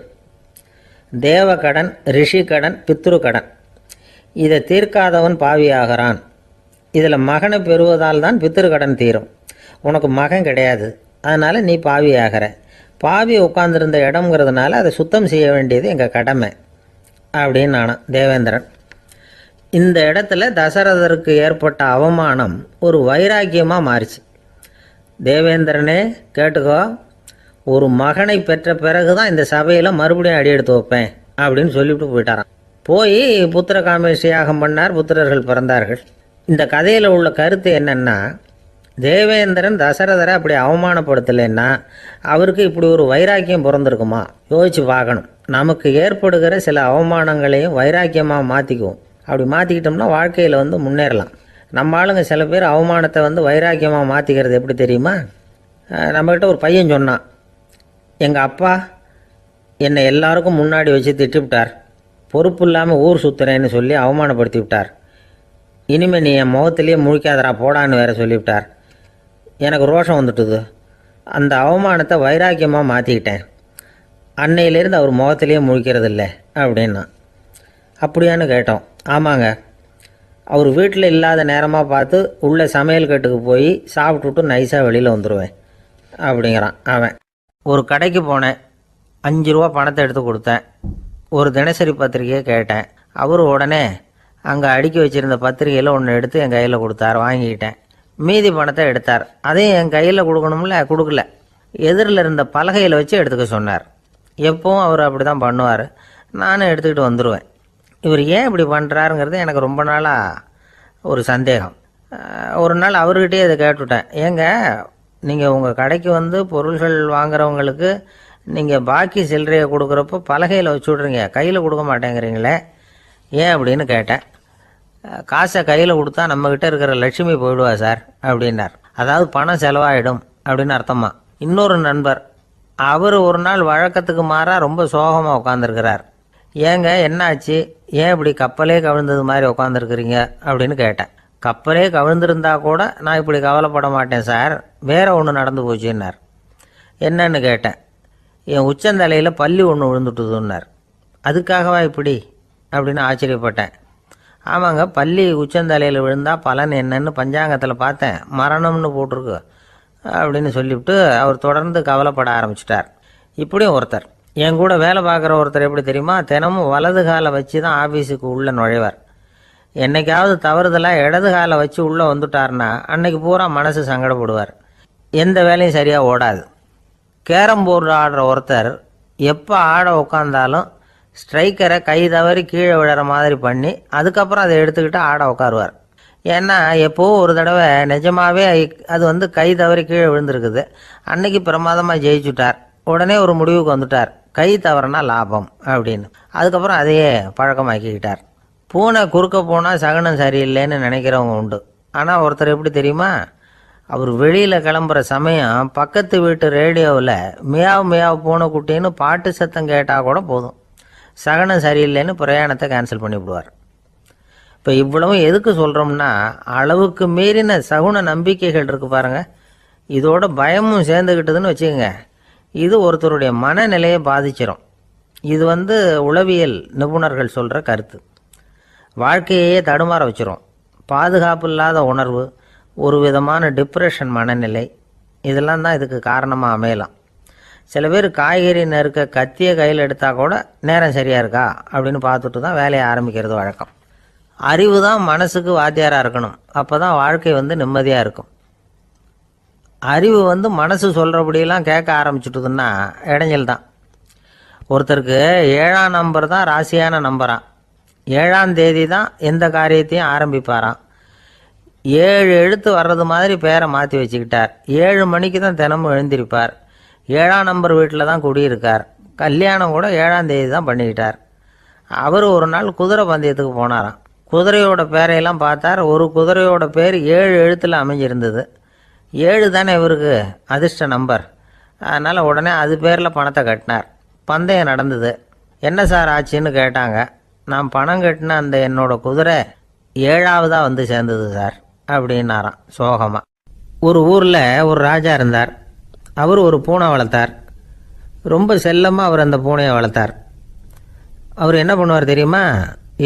தேவ கடன், ரிஷி கடன், பித்ரு கடன். இதை தீர்க்காதவன் பாவியாகிறான். இதில் மகனை பெறுவதால் தான் பித்ரு கடன் தீரும். உனக்கு மகன் கிடையாது, அதனால் நீ பாவி ஆகிற. பாவி உட்காந்துருந்த இடம்ங்கிறதுனால அதை சுத்தம் செய்ய வேண்டியது எங்கள் கடமை அப்படின்னு நானான் தேவேந்திரன். இந்த இடத்துல தசரதருக்கு ஏற்பட்ட அவமானம் ஒரு வைராக்கியமாக மாறிச்சு. தேவேந்திரனே கேட்டுக்கோ, ஒரு மகனை பெற்ற பிறகு தான் இந்த சபையில் மறுபடியும் அடி எடுத்து வைப்பேன் அப்படின்னு சொல்லிவிட்டு போயிட்டாரான். போய் புத்திர காமேஷ் யாகம் பண்ணார். புத்திரர்கள் பிறந்தார்கள். இந்த கதையில் உள்ள கருத்து என்னென்னா, தேவேந்திரன் தசரதரை அப்படி அவமானப்படுத்தலைன்னா அவருக்கு இப்படி ஒரு வைராக்கியம் பிறந்திருக்குமா யோசிச்சு பார்க்கணும். நமக்கு ஏற்படுகிற சில அவமானங்களையும் வைராக்கியமாக மாற்றிக்குவோம். அப்படி மாற்றிக்கிட்டோம்னா வாழ்க்கையில் வந்து முன்னேறலாம். நம்ம ஆளுங்க சில பேர் அவமானத்தை வந்து வைராக்கியமாக மாற்றிக்கிறது எப்படி தெரியுமா? நம்மக்கிட்ட ஒரு பையன் சொன்னான், எங்கள் அப்பா என்னை எல்லாருக்கும் முன்னாடி வச்சு திட்டிவிட்டார், பொறுப்பு இல்லாமல் ஊர் சுற்றுறேன்னு சொல்லி அவமானப்படுத்தி விட்டார். இனிமேல் நீ என் முகத்திலேயே முழிக்காதரா போடான்னு வேற சொல்லிவிட்டார். எனக்கு ரோஷம் வந்துட்டுது. அந்த அவமானத்தை வைராக்கியமாக மாற்றிக்கிட்டேன். அன்னையிலேருந்து அவர் முகத்திலேயே முழிக்கிறது இல்லை அப்படின்னா. அப்படியான்னு கேட்டோம். ஆமாங்க, அவர் வீட்டில் இல்லாத நேரமாக பார்த்து உள்ளே சமையல் கட்டுக்கு போய் சாப்பிட்டுட்டு நைஸாக வெளியில் வந்துடுவேன் அப்படிங்கிறான் அவன். ஒரு கடைக்கு போனேன், 5 ரூபா பணத்தை எடுத்து கொடுத்தேன். ஒரு தினசரி பத்திரிக்கையை கேட்டேன். அவர் உடனே அங்கே அடுக்கி வச்சுருந்த பத்திரிகையில் ஒன்று எடுத்து என் கையில் கொடுத்தார். வாங்கிக்கிட்டேன். மீதி பணத்தை எடுத்தார். அதையும் என் கையில் கொடுக்கணும்ல, கொடுக்கல. எதிரில் இருந்த பலகையில் வச்சு எடுத்துக்க சொன்னார். எப்பவும் அவர் அப்படி தான் பண்ணுவார். நானும் எடுத்துக்கிட்டு வந்துடுவேன். இவர் ஏன் இப்படி பண்ணுறாருங்கிறது எனக்கு ரொம்ப நாளாக ஒரு சந்தேகம். ஒரு நாள் அவர்கிட்டயே இதை கேட்டுவிட்டேன். ஏங்க, நீங்கள் உங்கள் கடைக்கு வந்து பொருள்கள் வாங்குறவங்களுக்கு நீங்கள் பாக்கி சில்லறையை கொடுக்குறப்போ பலகையில் வச்சு விட்றீங்க, கையில் கொடுக்க மாட்டேங்கிறீங்களே, ஏன் அப்படின்னு கேட்டேன். காசை கையில் கொடுத்தா நம்மக்கிட்ட இருக்கிற லட்சுமி போயிடுவா சார் அப்படின்னார். அதாவது பணம் செலவாயிடும் அப்படின்னு அர்த்தமா. இன்னொரு நண்பர், அவர் ஒரு நாள் வழக்கத்துக்கு மாறாக ரொம்ப சோகமாக உட்காந்துருக்கிறார். ஏங்க என்னாச்சு, ஏன் இப்படி கப்பலே கவிழ்ந்தது மாதிரி உட்காந்துருக்குறீங்க அப்படின்னு கேட்டேன். கப்பலே கவிழ்ந்திருந்தா கூட நான் இப்படி கவலைப்பட மாட்டேன் சார், வேற ஒன்று நடந்து போச்சுன்னார். என்னன்னு கேட்டேன். என் உச்சந்தலையில் பல்லி ஒன்று விழுந்துட்டுதுன்னார். அதுக்காகவா இப்படி அப்படின்னு ஆச்சரியப்பட்டேன். ஆமாங்க, பல்லி உச்சந்தலையில் விழுந்தால் பலன் என்னன்னு பஞ்சாங்கத்தில் பார்த்தேன், மரணம்னு போட்டிருக்கு அப்படின்னு சொல்லிவிட்டு அவர் தொடர்ந்து கவலைப்பட ஆரம்பிச்சிட்டார். இப்படியும் ஒருத்தர். என் கூட வேலை பார்க்குற ஒருத்தர் எப்படி தெரியுமா, தினமும் வலது காலை வச்சு தான் ஆஃபீஸுக்கு உள்ளே நுழைவார். என்னைக்காவது தவறுதலாக இடது காலை வச்சு உள்ளே வந்துட்டார்னா அன்னைக்கு பூரா மனசு சங்கடப்படுவார். எந்த வேலையும் சரியாக ஓடாது. கேரம் போர்டு ஆடுற ஒருத்தர் எப்போ ஆட உட்காந்தாலும் ஸ்ட்ரைக்கரை கை தவறி கீழே விழுற மாதிரி பண்ணி அதுக்கப்புறம் அதை எடுத்துக்கிட்டு ஆட உட்காருவார். ஏன்னா எப்போவோ ஒரு தடவை நிஜமாகவே அது கை தவறி கீழே விழுந்திருக்குது. அன்னைக்கு பிரமாதமாக ஜெயிச்சுட்டார். உடனே ஒரு முடிவுக்கு வந்துட்டார், கை தவறுனா லாபம் அப்படின்னு. அதுக்கப்புறம் அதையே பழக்கமாக்கிக்கிட்டார். பூனை குறுக்க போனால் சகுனம் சரியில்லைன்னு நினைக்கிறவங்க உண்டு. ஆனால் ஒருத்தர் எப்படி தெரியுமா, அவர் வெளியில் கிளம்புற சமயம் பக்கத்து வீட்டு ரேடியோவில் மியாவ் மியாவ் பூனை குட்டின்னு பாட்டு சத்தம் கேட்டால் கூட போதும், சகனம் சரியில்லைன்னு பிரயாணத்தை கேன்சல் பண்ணிவிடுவார். இப்போ இவ்வளவும் எதுக்கு சொல்கிறோம்னா, அளவுக்கு மீறின சகுன நம்பிக்கைகள் இருக்குது பாருங்கள், இதோட பயமும் சேர்ந்துக்கிட்டதுன்னு வச்சுக்கோங்க, இது ஒருத்தருடைய மனநிலையை பாதிச்சிடும். இது உளவியல் நிபுணர்கள் சொல்கிற கருத்து. வாழ்க்கையே தடுமாற வச்சிரும். பாதுகாப்பு இல்லாத உணர்வு, ஒரு விதமான டிப்ரெஷன் மனநிலை, இதெல்லாம் தான் இதுக்கு காரணமாக அமையலாம். சில பேர் காய்கறி நறுக்க கத்தியை கையில் எடுத்தால் கூட நேரம் சரியாக இருக்கா அப்படின்னு பார்த்துட்டு தான் வேலையை ஆரம்பிக்கிறது வழக்கம். அறிவு தான் மனசுக்கு வாத்தியாராக இருக்கணும். அப்போ தான் வாழ்க்கை நிம்மதியாக இருக்கும். அறிவு மனசு சொல்கிறபடியெல்லாம் கேட்க ஆரம்பிச்சுட்டுதுன்னா இடைஞ்சல் தான். ஒருத்தருக்கு 7ஆம் நம்பர் தான் ராசியான நம்பரான். 7ஆம் தேதி தான் எந்த காரியத்தையும் ஆரம்பிப்பாராம். 7 எழுத்து வர்றது மாதிரி பேரை மாற்றி வச்சுக்கிட்டார். 7 மணிக்கு தான் தினமும் எழுந்திருப்பார். 7ஆம் நம்பர் வீட்டில் தான் குடியிருக்கார். கல்யாணம் கூட 7ஆம் தேதி தான் பண்ணிக்கிட்டார். அவர் ஒரு நாள் குதிரை பந்தயத்துக்கு போனாராம். குதிரையோட பேரையெல்லாம் பார்த்தார். ஒரு குதிரையோட பேர் 7 எழுத்தில் அமைஞ்சிருந்தது. 7 தானே இவருக்கு அதிர்ஷ்ட நம்பர். அதனால் உடனே அது பேரில் பணத்தை கட்டினார். பந்தயம் நடந்தது. என்ன சார் ஆச்சுன்னு கேட்டாங்க. நான் பணம் கட்டின அந்த என்னோட குதிரை 7ஆவதாக சேர்ந்தது சார் அப்படின்னாராம் சோகமாக. ஒரு ஊரில் ஒரு ராஜா இருந்தார். அவர் ஒரு பூனை வளர்த்தார். ரொம்ப செல்லமாக அவர் அந்த பூனையை வளர்த்தார். அவர் என்ன பண்ணுவார் தெரியுமா,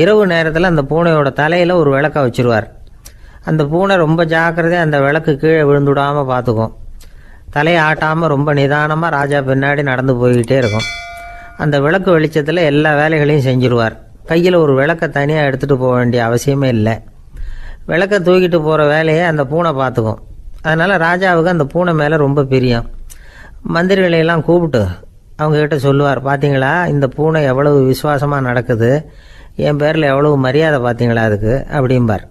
இரவு நேரத்தில் அந்த பூனையோட தலையில் ஒரு விளக்கை வச்சுருவார். அந்த பூனை ரொம்ப ஜாக்கிரதையாக அந்த விளக்கு கீழே விழுந்துடாமல் பார்த்துக்கும். தலையை ஆட்டாமல் ரொம்ப நிதானமாக ராஜா பின்னாடி நடந்து போய்கிட்டே இருக்கும். அந்த விளக்கு வெளிச்சத்தில் எல்லா வேலைகளையும் செஞ்சுருவார். கையில் ஒரு விளக்கை தனியாக எடுத்துகிட்டு போக வேண்டிய அவசியமே இல்லை. விளக்கை தூக்கிட்டு போகிற வேலையை அந்த பூனை பார்த்துக்கும். அதனால் ராஜாவுக்கு அந்த பூனை மேலே ரொம்ப பிரியம். மந்திரிகளையெல்லாம் கூப்பிட்டு அவங்கக்கிட்ட சொல்லுவார், பார்த்தீங்களா இந்த பூனை எவ்வளவு விசுவாசமாக நடக்குது, என் பேரில் எவ்வளவு மரியாதை பார்த்தீங்களா அதுக்கு அப்படிம்பார்.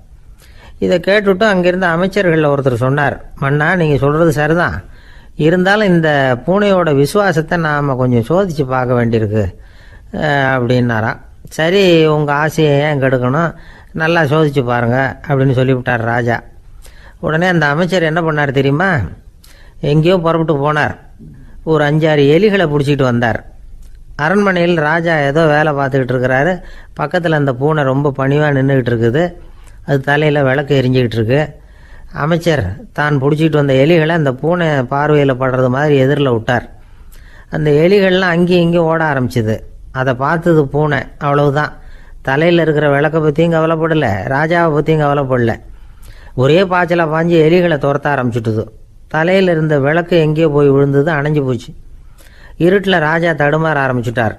இதை கேட்டுவிட்டு அங்கேருந்து அமைச்சர்களில் ஒருத்தர் சொன்னார், மன்னா நீங்கள் சொல்கிறது சரிதான், இருந்தாலும் இந்த பூனையோட விசுவாசத்தை நாம் கொஞ்சம் சோதித்து பார்க்க வேண்டியிருக்கு அப்படின்னாராம். சரி, உங்கள் ஆசையை ஏன் கெடுக்கணும், நல்லா சோதிச்சு பாருங்கள் அப்படின்னு சொல்லிவிட்டார் ராஜா. உடனே அந்த அமைச்சர் என்ன பண்ணார் தெரியுமா, எங்கேயோ புறப்பட்டு போனார். ஒரு 5-6 எலிகளை பிடிச்சிக்கிட்டு வந்தார். அரண்மனையில் ராஜா ஏதோ வேலை பார்த்துக்கிட்டு இருக்கிறாரு. பக்கத்தில் அந்த பூனை ரொம்ப பணிவாக நின்றுக்கிட்டு இருக்குது. அது தலையில் விளக்கு எரிஞ்சிக்கிட்டு இருக்கு. அமைச்சர் தான் பிடிச்சிக்கிட்டு வந்த எலிகளை அந்த பூனை பார்வையில் படுறது மாதிரி எதிரில் விட்டார். அந்த எலிகள்லாம் அங்கேயும் இங்கேயும் ஓட ஆரம்பிச்சிது. அதை பார்த்தது பூனை. அவ்வளவுதான். தலையில் இருக்கிற விளக்கை பற்றியும் கவலைப்படலை, ராஜாவை பற்றியும் கவலைப்படலை. ஒரே பாய்ச்சலாக பாஞ்சு எலிகளை துரத்த ஆரம்பிச்சுட்டுது. தலையில் இருந்த விளக்கு எங்கேயோ போய் விழுந்தது, அணைஞ்சு போச்சு. இருட்டில் ராஜா தடுமாற ஆரம்பிச்சுட்டார்.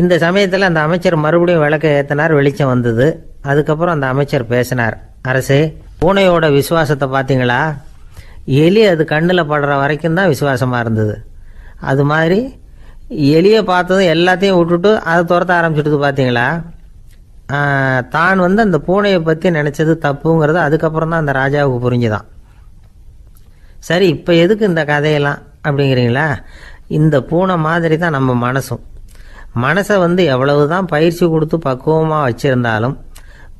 இந்த சமயத்தில் அந்த அமைச்சர் மறுபடியும் விளக்கை ஏற்றினார். வெளிச்சம் வந்தது. அதுக்கப்புறம் அந்த அமைச்சர் பேசினார், அரசே, பூனையோட விசுவாசத்தை பார்த்தீங்களா, எலி அது கண்ணில் படுற வரைக்கும் தான் விசுவாசமாக இருந்தது. அது மாதிரி எலியை பார்த்ததும் எல்லாத்தையும் விட்டுட்டு அதை துரத்த ஆரம்பிச்சுட்டு பார்த்தீங்களா. தான் அந்த பூனையை பற்றி நினச்சது தப்புங்கிறது அதுக்கப்புறம் தான் அந்த ராஜாவுக்கு புரிஞ்சுதான். சரி, இப்போ எதுக்கு இந்த கதையெல்லாம் அப்படிங்கிறீங்களா, இந்த பூனை மாதிரி தான் நம்ம மனசும். மனசை எவ்வளவு தான் பயிற்சி கொடுத்து பக்குவமாக வச்சுருந்தாலும்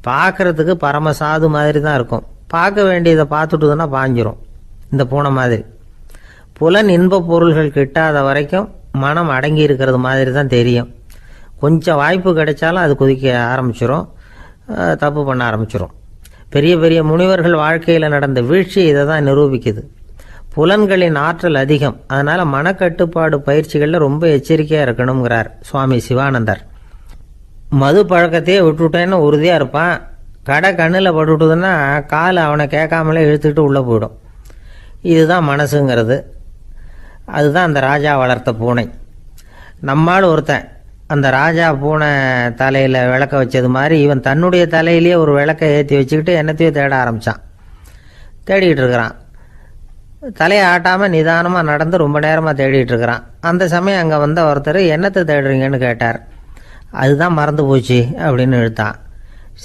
பார்க்குறதுக்கு பரமசாது மாதிரி தான் இருக்கும். பார்க்க வேண்டியதை பார்த்துட்டுதுன்னா பாஞ்சிரும். இந்த பூனை மாதிரி புலன் இன்ப பொருள்கள் கிட்டாத வரைக்கும் மனம் அடங்கி இருக்கிறது மாதிரி தான் தெரியும். கொஞ்சம் வாய்ப்பு கிடைச்சாலும் அது குதிக்க ஆரம்பிச்சிடும், தப்பு பண்ண ஆரம்பிச்சிடும். பெரிய பெரிய முனிவர்கள் வாழ்க்கையில் நடந்த வீழ்ச்சி இதை தான் நிரூபிக்குது. புலன்களின் ஆற்றல் அதிகம். அதனால் மனக்கட்டுப்பாடு பயிற்சிகளில் ரொம்ப எச்சரிக்கையாக இருக்கணுங்கிறார் சுவாமி சிவானந்தர். மது பழக்கத்தையே விட்டுவிட்டேன்னு உறுதியாக இருப்பான். கடை கண்ணில் பட்டுவிட்டதுன்னா கால் அவனை கேட்காமலே இழுத்துக்கிட்டு உள்ளே போயிடும். இதுதான் மனசுங்கிறது. அதுதான் அந்த ராஜா வளர்த்த பூனை. நம்மால் ஒருத்தன் அந்த ராஜா பூனை தலையில் விளக்க வச்சது மாதிரி இவன் தன்னுடைய தலையிலேயே ஒரு விளக்கை ஏற்றி வச்சுக்கிட்டு என்னத்தையும் தேட ஆரம்பித்தான். தேடிக்கிட்டு இருக்கிறான். தலையை ஆட்டாமல் நிதானமாக நடந்து ரொம்ப நேரமாக தேடிட்டு இருக்கிறான். அந்த சமயம் அங்கே வந்த ஒருத்தர் என்னத்தை தேடுறீங்கன்னு கேட்டார். அதுதான் மறந்து போச்சு அப்படின்னு இழுத்தான்.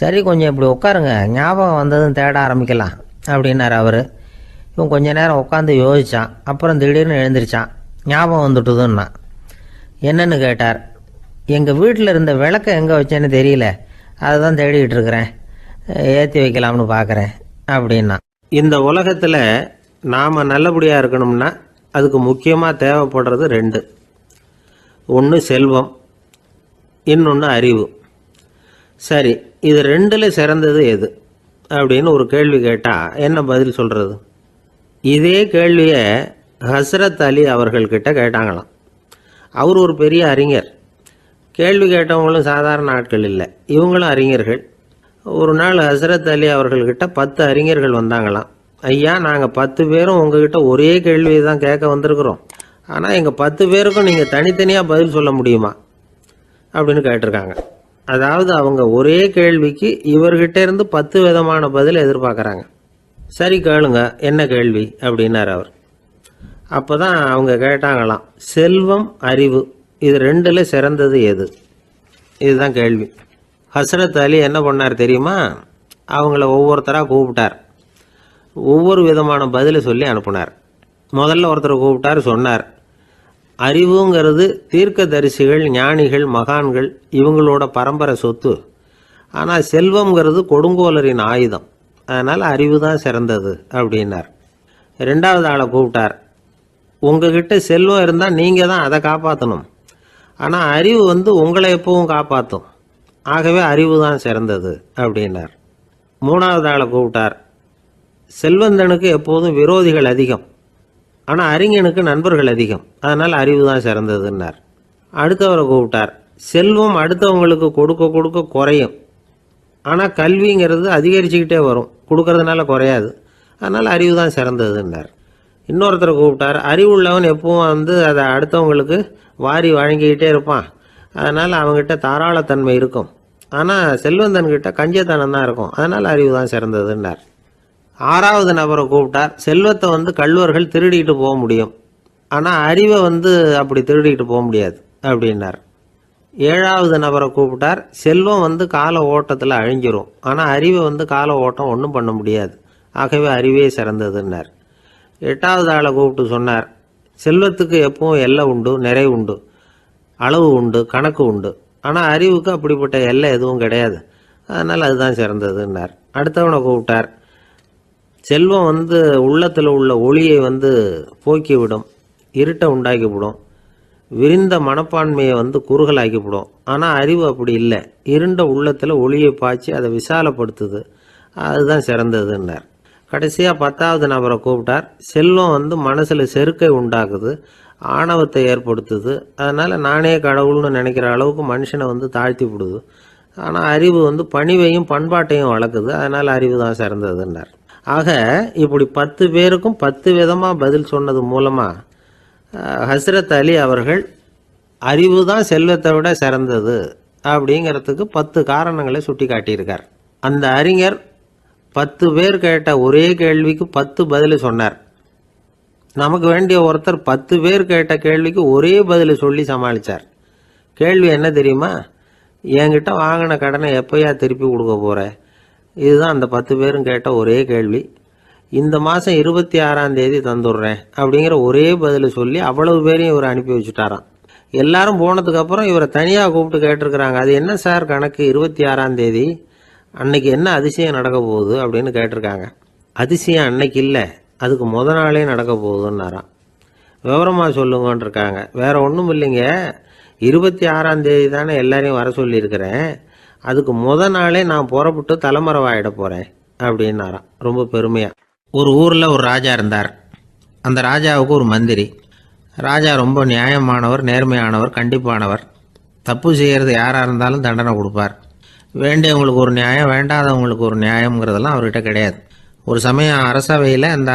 சரி, கொஞ்சம் இப்படி உட்காருங்க, ஞாபகம் வந்ததும் தேட ஆரம்பிக்கலாம் அப்படின்னார் அவர். இவன் கொஞ்ச நேரம் உட்காந்து யோசித்தான். அப்புறம் திடீர்னு எழுந்திரிச்சான். ஞாபகம் வந்துட்டுதுன்னா. என்னன்னு கேட்டார். எங்கள் வீட்டில் இருந்த விளக்கை எங்கே வச்சேன்னு தெரியல, அதை தான் தேடிக்கிட்டு இருக்கிறேன், ஏற்றி வைக்கலாம்னு பார்க்குறேன் அப்படின்னா. இந்த உலகத்தில் நாம் நல்லபடியாக இருக்கணும்னா அதுக்கு முக்கியமாக தேவைப்படுறது ரெண்டு. ஒன்று செல்வம், இன்னொன்று அறிவு. சரி, இது ரெண்டில் சிறந்தது எது அப்படின்னு ஒரு கேள்வி கேட்டால் என்ன பதில் சொல்கிறது? இதே கேள்வியை ஹஸ்ரத் அலி அவர்கள்கிட்ட கேட்டாங்களாம். அவர் ஒரு பெரிய அறிஞர். கேள்வி கேட்டவங்களும் சாதாரண ஆட்கள் இல்லை, இவங்களும் அறிஞர்கள். ஒரு நாள் ஹஸ்ரத் அலி அவர்கள்கிட்ட 10 அறிஞர்கள் வந்தாங்களாம். ஐயா, நாங்கள் 10 பேரும் உங்ககிட்ட ஒரே கேள்வியை தான் கேட்க வந்திருக்கிறோம், ஆனால் எங்கள் 10 பேருக்கும் நீங்கள் தனித்தனியாக பதில் சொல்ல முடியுமா அப்படின்னு கேட்டிருக்காங்க. அதாவது அவங்க ஒரே கேள்விக்கு இவர்கிட்ட இருந்து 10 விதமான பதில் எதிர்பார்க்குறாங்க. சரி கேளுங்க, என்ன கேள்வி அப்படின்னார் அவர். அப்போ தான் அவங்க கேட்டாங்களாம், செல்வம் அறிவு இது ரெண்டில் சிறந்தது எது? இதுதான் கேள்வி. ஹஸ்ரத் அலி என்ன பண்ணார் தெரியுமா? அவங்கள ஒவ்வொருத்தராக கூப்பிட்டார். ஒவ்வொரு விதமான பதிலை சொல்லி அனுப்புனார். முதல்ல ஒருத்தரை கூப்பிட்டார். சொன்னார், அறிவுங்கிறது தீர்க்கதரிசிகள், ஞானிகள், மகான்கள் இவங்களோட பரம்பரை சொத்து. ஆனால் செல்வம்ங்கிறது கொடுங்கோலரின் ஆயுதம். அதனால் அறிவு தான் சிறந்தது அப்படின்னார். ரெண்டாவது ஆளை கூப்பிட்டார். உங்ககிட்ட செல்வம் இருந்தால் நீங்கள் தான் அதை காப்பாற்றணும், ஆனால் அறிவு உங்களை எப்பவும் காப்பாற்றும். ஆகவே அறிவு தான் சிறந்தது அப்படின்னார். மூணாவது ஆளை கூப்பிட்டார். செல்வந்தனுக்கு எப்போதும் விரோதிகள் அதிகம், ஆனால் அறிஞனுக்கு நண்பர்கள் அதிகம். அதனால் அறிவு தான் சிறந்ததுன்னார். அடுத்தவரை கூப்பிட்டார். செல்வம் அடுத்தவங்களுக்கு கொடுக்க கொடுக்க குறையும், ஆனால் கல்விங்கிறது அதிகரிச்சுக்கிட்டே வரும், கொடுக்கறதுனால குறையாது. அதனால் அறிவு தான் சிறந்ததுன்னார். இன்னொருத்தரை கூப்பிட்டார். அறிவுள்ளவன் எப்பவும் அதை அடுத்தவங்களுக்கு வாரி வழங்கிக்கிட்டே இருப்பான், அதனால் அவங்ககிட்ட தாராளத்தன்மை இருக்கும். ஆனால் செல்வந்தன்கிட்ட கஞ்சத்தனம் தான் இருக்கும், அதனால் அறிவு தான் சிறந்ததுன்னார். ஆறாவது நபரை கூப்பிட்டார். செல்வத்தை கள்வர்கள் திருடிட்டு போக முடியும், ஆனால் அறிவை அப்படி திருடிட்டு போக முடியாது அப்படின்னார். ஏழாவது நபரை கூப்பிட்டார். செல்வம் கால ஓட்டத்தில் அழிஞ்சிரும், ஆனால் அறிவை கால ஓட்டம் ஒன்றும் பண்ண முடியாது, ஆகவே அறிவே சிறந்ததுன்னார். எட்டாவது ஆளை கூப்பிட்டு சொன்னார், செல்வத்துக்கு எப்பவும் எல்லை உண்டு, நிறை உண்டு, அளவு உண்டு, கணக்கு உண்டு. ஆனால் அறிவுக்கு அப்படிப்பட்ட எல்லை எதுவும் கிடையாது, அதனால் அதுதான் சிறந்ததுன்னார். அடுத்தவனை கூப்பிட்டார். செல்வம் உள்ளத்தில் உள்ள ஒளியை போக்கிவிடும், இருட்டை உண்டாக்கிவிடும், விரிந்த மனப்பான்மையை குறுகலாக்கிவிடும். ஆனால் அறிவு அப்படி இல்லை, இருண்ட உள்ளத்தில் ஒளியை பாய்ச்சி அதை விசாலப்படுத்துது, அதுதான் சிறந்ததுன்னார். கடைசியாக 10வது நபரை கூப்பிட்டார். செல்வம் மனசில் செருக்கை உண்டாக்குது, ஆணவத்தை ஏற்படுத்துது, அதனால் நானே கடவுள்னு நினைக்கிற அளவுக்கு மனுஷனை தாழ்த்தி விடுது. ஆனால் அறிவு பணிவையும் பண்பாட்டையும் வளர்க்குது, அதனால் அறிவு தான் சிறந்ததுன்னார். ஆக இப்படி 10 பேருக்கும் 10 விதமாக பதில் சொன்னது மூலமாக ஹஸ்ரத் அலி அவர்கள் அறிவு தான் செல்வத்தை விட சிறந்தது அப்படிங்கிறதுக்கு 10 காரணங்களை சுட்டி காட்டியிருக்கார். அந்த அறிஞர் 10 பேர் கேட்ட ஒரே கேள்விக்கு 10 பதில் சொன்னார். நமக்கு வேண்டிய ஒருத்தர் 10 பேர் கேட்ட கேள்விக்கு ஒரே பதில் சொல்லி சமாளித்தார். கேள்வி என்ன தெரியுமா? என்கிட்ட வாங்கின கடனை எப்போயா திருப்பி கொடுக்க போகிற? இதுதான் அந்த 10 பேரும் கேட்ட ஒரே கேள்வி. இந்த மாதம் 26ஆம் தேதி தந்துடுறேன் அப்படிங்கிற ஒரே பதில் சொல்லி அவ்வளவு பேரையும் இவர் அனுப்பி வச்சுட்டாராம். எல்லாரும் போனதுக்கப்புறம் இவரை தனியாக கூப்பிட்டு கேட்டிருக்கிறாங்க. அது என்ன சார் கணக்கு, 26ஆம் தேதி அன்னைக்கு என்ன அதிசயம் நடக்க போகுது அப்படின்னு கேட்டிருக்காங்க. அதிசயம் அன்னைக்கு இல்லை, அதுக்கு நாளே நடக்க போகுதுன்னாராம். விவரமாக சொல்லுங்கன்னு இருக்காங்க. வேற ஒன்றும் இல்லைங்க, 26ஆம் தேதி தானே எல்லாரையும் வர சொல்லியிருக்கிறேன், அதுக்கு நாளே நான் புறப்பட்டு தலைமறைவாயிட போகிறேன் அப்படின்னாராம் ரொம்ப பெருமையாக. ஒரு ஊரில் ஒரு ராஜா இருந்தார். அந்த ராஜாவுக்கு ஒரு மந்திரி. ராஜா ரொம்ப நியாயமானவர், நேர்மையானவர், கண்டிப்பானவர். தப்பு செய்கிறது யாராக இருந்தாலும் தண்டனை கொடுப்பார். வேண்டியவங்களுக்கு ஒரு நியாயம், வேண்டாதவங்களுக்கு ஒரு நியாயங்கிறதெல்லாம் அவர்கிட்ட கிடையாது. ஒரு சமயம் அரசவையில் அந்த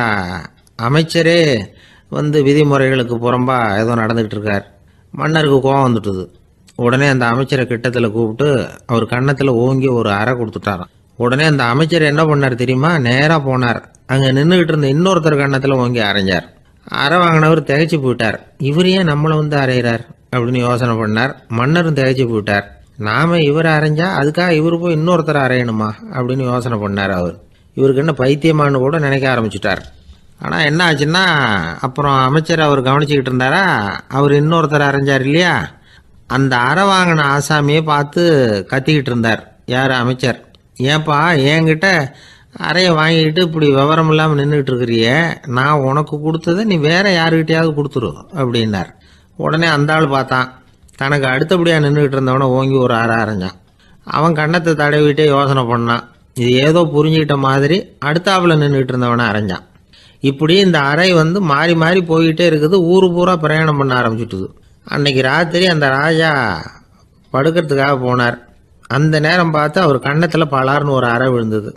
அமைச்சரே விதிமுறைகளுக்கு புறம்பா ஏதோ நடந்துகிட்டு இருக்கார். மன்னருக்கு கோபம் வந்துட்டுது. உடனே அந்த அமைச்சரை கிட்டத்தில் கூப்பிட்டு அவர் கன்னத்தில் ஓங்கி ஒரு அறை கொடுத்துட்டாராம். உடனே அந்த அமைச்சர் என்ன பண்ணார் தெரியுமா? நேராக போனார். அங்கே நின்றுக்கிட்டு இருந்த இன்னொருத்தர் கன்னத்தில் ஓங்கி அரைஞ்சார். அறை வாங்கினவர் திகைச்சு போயிட்டார். இவர் ஏன் நம்மளை வந்து அரைகிறார் அப்படின்னு யோசனை பண்ணார். மன்னரும் திகைச்சு போயிட்டார். நாம இவரை அரைஞ்சா அதுக்காக இவர் போய் இன்னொருத்தரை அரையணுமா அப்படின்னு யோசனை பண்ணார். இவருக்கு என்ன பைத்தியமானு கூட நினைக்க ஆரம்பிச்சுட்டார். ஆனால் என்ன ஆச்சுன்னா, அப்புறம் அமைச்சர் அவர் கவனிச்சுக்கிட்டு இருந்தாரா, அவர் இன்னொருத்தரை அரைஞ்சார் இல்லையா, அந்த அறை வாங்கின ஆசாமியை பார்த்து கத்திக்கிட்டு இருந்தார். யார்? அமைச்சர். ஏன்பா என்கிட்ட அறையை வாங்கிக்கிட்டு இப்படி விவரம் இல்லாமல் நின்றுட்டு இருக்கிறிய, நான் உனக்கு கொடுத்ததை நீ வேற யாருக்கிட்டையாவது கொடுத்துரு அப்படின்னார். உடனே அந்த ஆள் பார்த்தான். தனக்கு அடுத்தபடியாக நின்றுக்கிட்டு இருந்தவனை ஓங்கி ஒரு அறை அரைஞ்சான். அவன் கன்னத்தை தடவிட்டே யோசனை பண்ணான். இது ஏதோ புரிஞ்சுக்கிட்ட மாதிரி அடுத்தாப்புல நின்றுக்கிட்டு இருந்தவனை அரைஞ்சான். இப்படி இந்த அறை வந்து மாறி மாறி போய்கிட்டே இருக்குது. ஊரு பூரா பிரயாணம் பண்ண ஆரம்பிச்சுட்டுது. அன்னைக்கு ராத்திரி அந்த ராஜா படுக்கிறதுக்காக போனார். அந்த நேரம் பார்த்து அவர் கன்னத்தில் பலார்னு ஒரு அறை விழுந்தது.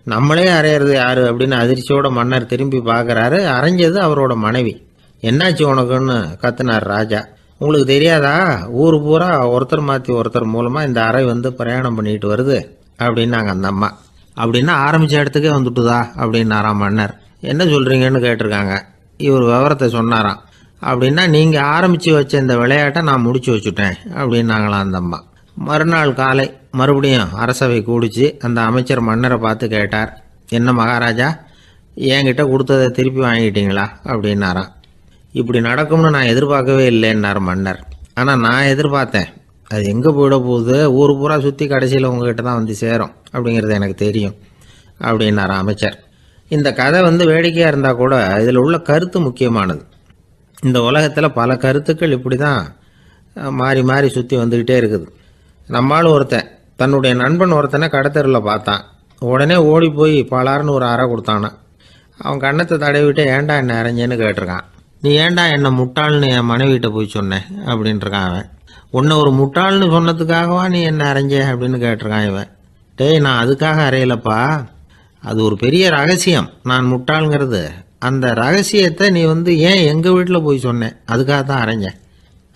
நம்மளே அரையிறது யாரு அப்படின்னு அதிர்ச்சியோட மன்னர் திரும்பி பார்க்குறாரு. அரைஞ்சது அவரோட மனைவி. என்னாச்சு உனக்குன்னு கத்துனார் ராஜா. உங்களுக்கு தெரியாதா, ஊர் பூரா ஒருத்தர் மாற்றி ஒருத்தர் மூலமாக இந்த அறை வந்து பிரயாணம் பண்ணிட்டு வருது அப்படின்னாங்க அந்த அம்மா. அப்படின்னா ஆரம்பித்த இடத்துக்கே வந்துட்டுதா அப்படின்னாராம் மன்னர். என்ன சொல்கிறீங்கன்னு கேட்டிருக்காங்க. இவர் விவரத்தை சொன்னாராம். அப்படின்னா நீங்கள் ஆரம்பித்து வச்ச இந்த விளையாட்டை நான் முடிச்சு வச்சுட்டேன் அப்படின்னாங்களாம் அந்த அம்மா. மறுநாள் காலை மறுபடியும் அரசவை கூடிச்சு அந்த அமைச்சர் மன்னரை பார்த்து கேட்டார். என்ன மகாராஜா, என்கிட்ட கொடுத்ததை திருப்பி வாங்கிட்டீங்களா அப்படின்னாராம். இப்படி நடக்கும்னு நான் எதிர்பார்க்கவே இல்லைன்னார் மன்னர். ஆனால் நான் எதிர்பார்த்தேன். அது எங்கே போயிட போகுது, ஊர் பூரா சுற்றி கடைசியில் உங்ககிட்ட தான் வந்து சேரும் அப்படிங்கிறது எனக்கு தெரியும் அப்படின்னாராம் அமைச்சர். இந்த கதை வந்து வேடிக்கையாக இருந்தால் கூட இதில் உள்ள கருத்து முக்கியமானது. இந்த உலகத்தில் பல கருத்துக்கள் இப்படி தான் மாறி மாறி சுற்றி வந்துக்கிட்டே இருக்குது. நம்மால் ஒருத்தன் தன்னுடைய நண்பன் ஒருத்தனை கடத்தெருவில் பார்த்தான். உடனே ஓடி போய் பலார்னு ஒரு அறை கொடுத்தானா. அவன் கன்னத்தை தடவிட்டு ஏன்டா என்ன அரைஞ்சேன்னு கேட்டிருக்கான். நீ ஏன்டா என்னை முட்டாள்னு என் மனைவிட்ட போய் சொன்னேன் அப்படின்ட்டுருக்கான் அவன். உன்னை ஒரு முட்டாள்னு சொன்னதுக்காகவா நீ என்ன அரைஞ்ச அப்படின்னு கேட்டிருக்கான் இவன். டேய், நான் அதுக்காக அறையலப்பா, அது ஒரு பெரிய ரகசியம். நான் முட்டாளுங்கிறது அந்த ரகசியத்தை நீ வந்து ஏன் எங்கள் வீட்டில் போய் சொன்னேன், அதுக்காக தான் அரைஞ்சேன்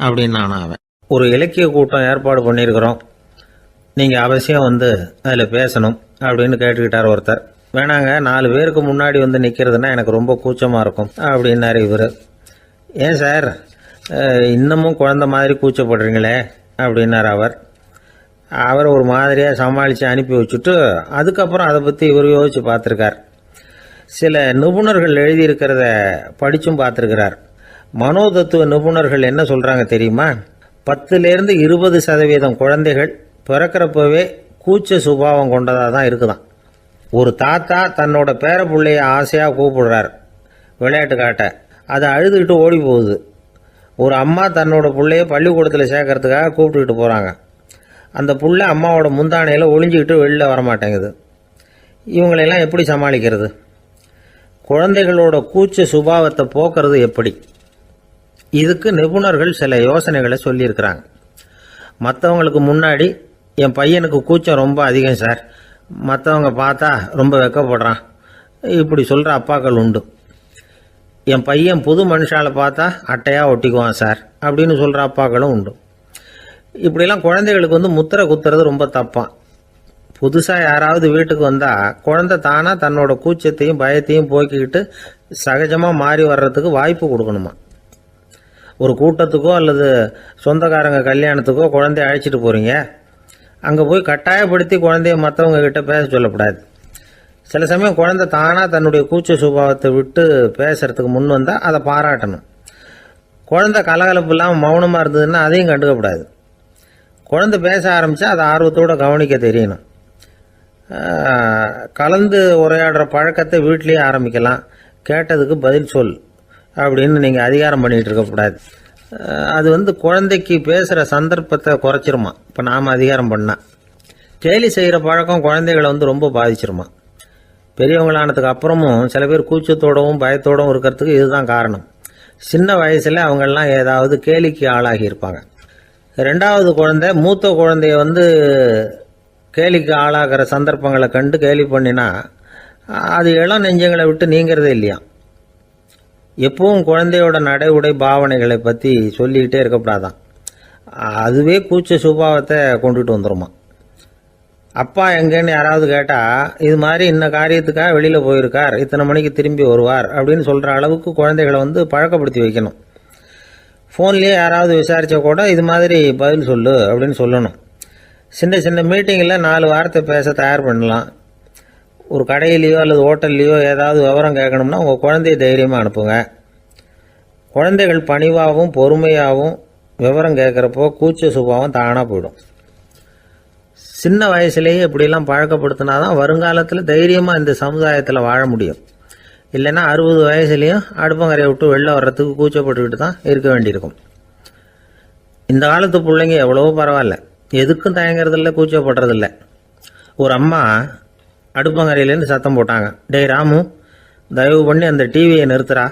அப்படின்னு நான் அவன். ஒரு இலக்கிய கூட்டம் ஏற்பாடு பண்ணியிருக்கிறோம், நீங்கள் அவசியம் வந்து அதில் பேசணும் அப்படின்னு கேட்டுக்கிட்டார் ஒருத்தர். வேணாங்க, 4 பேருக்கு முன்னாடி வந்து நிற்கிறதுனா எனக்கு ரொம்ப கூச்சமாக இருக்கும் அப்படின்னாரு இவர். ஏன் சார் இன்னமும் குழந்த மாதிரி கூச்சப்படுறீங்களே அப்படின்னார் அவர் ஒரு மாதிரியாக சமாளித்து அனுப்பி வச்சுட்டு அதுக்கப்புறம் அதை பற்றி இவர் யோசித்து பார்த்துருக்கார். சில நிபுணர்கள் எழுதியிருக்கிறத படித்தும் பார்த்துருக்கிறார். மனோதத்துவ நிபுணர்கள் என்ன சொல்கிறாங்க தெரியுமா? 10லேருந்து 20% குழந்தைகள் பிறக்கிறப்பவே கூச்ச சுபாவம் கொண்டதாக தான் இருக்குதான். ஒரு தாத்தா தன்னோட பேர பிள்ளைய ஆசையாக கூப்பிடுறார் விளையாட்டு காட்ட, அதை அழுதுகிட்டு ஓடி போகுது. ஒரு அம்மா தன்னோட பிள்ளைய பள்ளிக்கூடத்தில் சேர்க்கறதுக்காக கூப்பிட்டுக்கிட்டு போகிறாங்க. அந்த புள்ள அம்மாவோட முந்தானையில் ஒளிஞ்சிக்கிட்டு வெளில வரமாட்டேங்குது. இவங்களெல்லாம் எப்படி சமாளிக்கிறது? குழந்தைகளோட கூச்ச சுபாவத்தை போக்குறது எப்படி? இதுக்கு நிபுணர்கள் சில யோசனைகளை சொல்லியிருக்கிறாங்க. மற்றவங்களுக்கு முன்னாடி என் பையனுக்கு கூச்சம் ரொம்ப அதிகம் சார், மற்றவங்க பார்த்தா ரொம்ப வெக்கப்படுறான் இப்படி சொல்கிற அப்பாக்கள் உண்டு. என் பையன் புது மனுஷால பார்த்தா அட்டையாக ஒட்டிக்குவான் சார் அப்படின்னு சொல்கிற அப்பாக்களும் உண்டு. இப்படிலாம் குழந்தைகளுக்கு வந்து முத்திரை குத்துறது ரொம்ப தப்பான். புதுசாக யாராவது வீட்டுக்கு வந்தால் குழந்தை தானாக தன்னோட கூச்சத்தையும் பயத்தையும் போக்கிக்கிட்டு சகஜமாக மாறி வர்றதுக்கு வாய்ப்பு கொடுக்கணுமா. ஒரு கூட்டத்துக்கோ அல்லது சொந்தக்காரங்க கல்யாணத்துக்கோ குழந்தைய அழைச்சிட்டு போகிறீங்க, அங்கே போய் கட்டாயப்படுத்தி குழந்தைய மற்றவங்க கிட்ட பேச சொல்லக்கூடாது. சில சமயம் குழந்தை தானாக தன்னுடைய கூச்ச சுபாவத்தை விட்டு பேசுறதுக்கு முன் வந்தால் அதை பாராட்டணும். குழந்தை கலகலப்பு இல்லாமல் மௌனமாக இருந்ததுன்னா அதையும் கண்டுக்கக்கூடாது. குழந்தை பேச ஆரம்பித்தா அதை ஆர்வத்தோடு கவனிக்க தெரியணும். கலந்து உரையாடுற பழக்கத்தை வீட்லேயே ஆரம்பிக்கலாம். கேட்டதுக்கு பதில் சொல் அப்படின்னு நீங்கள் அதிகாரம் பண்ணிகிட்டு இருக்கக்கூடாது. அது வந்து குழந்தைக்கு பேசுகிற சந்தர்ப்பத்தை குறைச்சிருமா. இப்போ நாம் அதிகாரம் பண்ணால் கேலி செய்கிற பழக்கம் குழந்தைகளை வந்து ரொம்ப பாதிச்சிருமா. பெரியவங்களானதுக்கு அப்புறமும் சில பேர் கூச்சத்தோடவும் பயத்தோடவும் இருக்கிறதுக்கு இதுதான் காரணம். சின்ன வயசில் அவங்கெல்லாம் ஏதாவது கேலிக்கு ஆளாகி இருப்பாங்க. 2வது குழந்தை மூத்த குழந்தைய வந்து கேலிக்கு ஆளாகிற சந்தர்ப்பங்களை கண்டு கேலி பண்ணினா அது இளம் நெஞ்சங்களை விட்டு நீங்கிறதே இல்லையா. எப்பவும் குழந்தையோட நடை உடை பாவனைகளை பற்றி சொல்லிக்கிட்டே இருக்கக்கூடாதான். அதுவே கூச்ச சுபாவத்தை கொண்டுட்டு வந்துருமா. அப்பா எங்கேன்னு யாராவது கேட்டால் இது மாதிரி இந்த காரியத்துக்காக வெளியில் போயிருக்கார், இத்தனை மணிக்கு திரும்பி வருவார் அப்படின்னு சொல்கிற அளவுக்கு குழந்தைகளை வந்து பழக்கப்படுத்தி வைக்கணும். ஃபோன்லேயே யாராவது விசாரித்தா கூட இது மாதிரி பதில் சொல்லு அப்படின்னு சொல்லணும். சின்ன சின்ன மீட்டிங்கில் 4 வார்த்தை பேச தயார் பண்ணலாம். ஒரு கடையிலையோ அல்லது ஹோட்டல்லையோ ஏதாவது விவரம் கேட்கணும்னா உங்கள் குழந்தைய தைரியமாக அனுப்புங்க. குழந்தைகள் பணிவாகவும் பொறுமையாகவும் விவரம் கேட்குறப்போ கூச்ச சுபாவம் தானாக போயிடும். சின்ன வயசுலேயே இப்படிலாம் பழக்கப்படுத்தினா தான் வருங்காலத்தில் தைரியமாக இந்த சமுதாயத்தில் வாழ முடியும். இல்லைன்னா 60 வயசுலேயும் அடுப்பங்கரையை விட்டு வெளில வர்றதுக்கு கூச்சப்பட்டுக்கிட்டு தான் இருக்க வேண்டியிருக்கும். இந்த காலத்து பிள்ளைங்க எவ்வளவோ பரவாயில்ல, எதுக்கும் தயங்குறதில்ல, கூச்சப்படுறதில்ல. ஒரு அம்மா அடுப்பங்கரையிலேருந்து சத்தம் போட்டாங்க, டேய் ராமு, தயவு பண்ணி அந்த டிவியை நிறுத்துறா,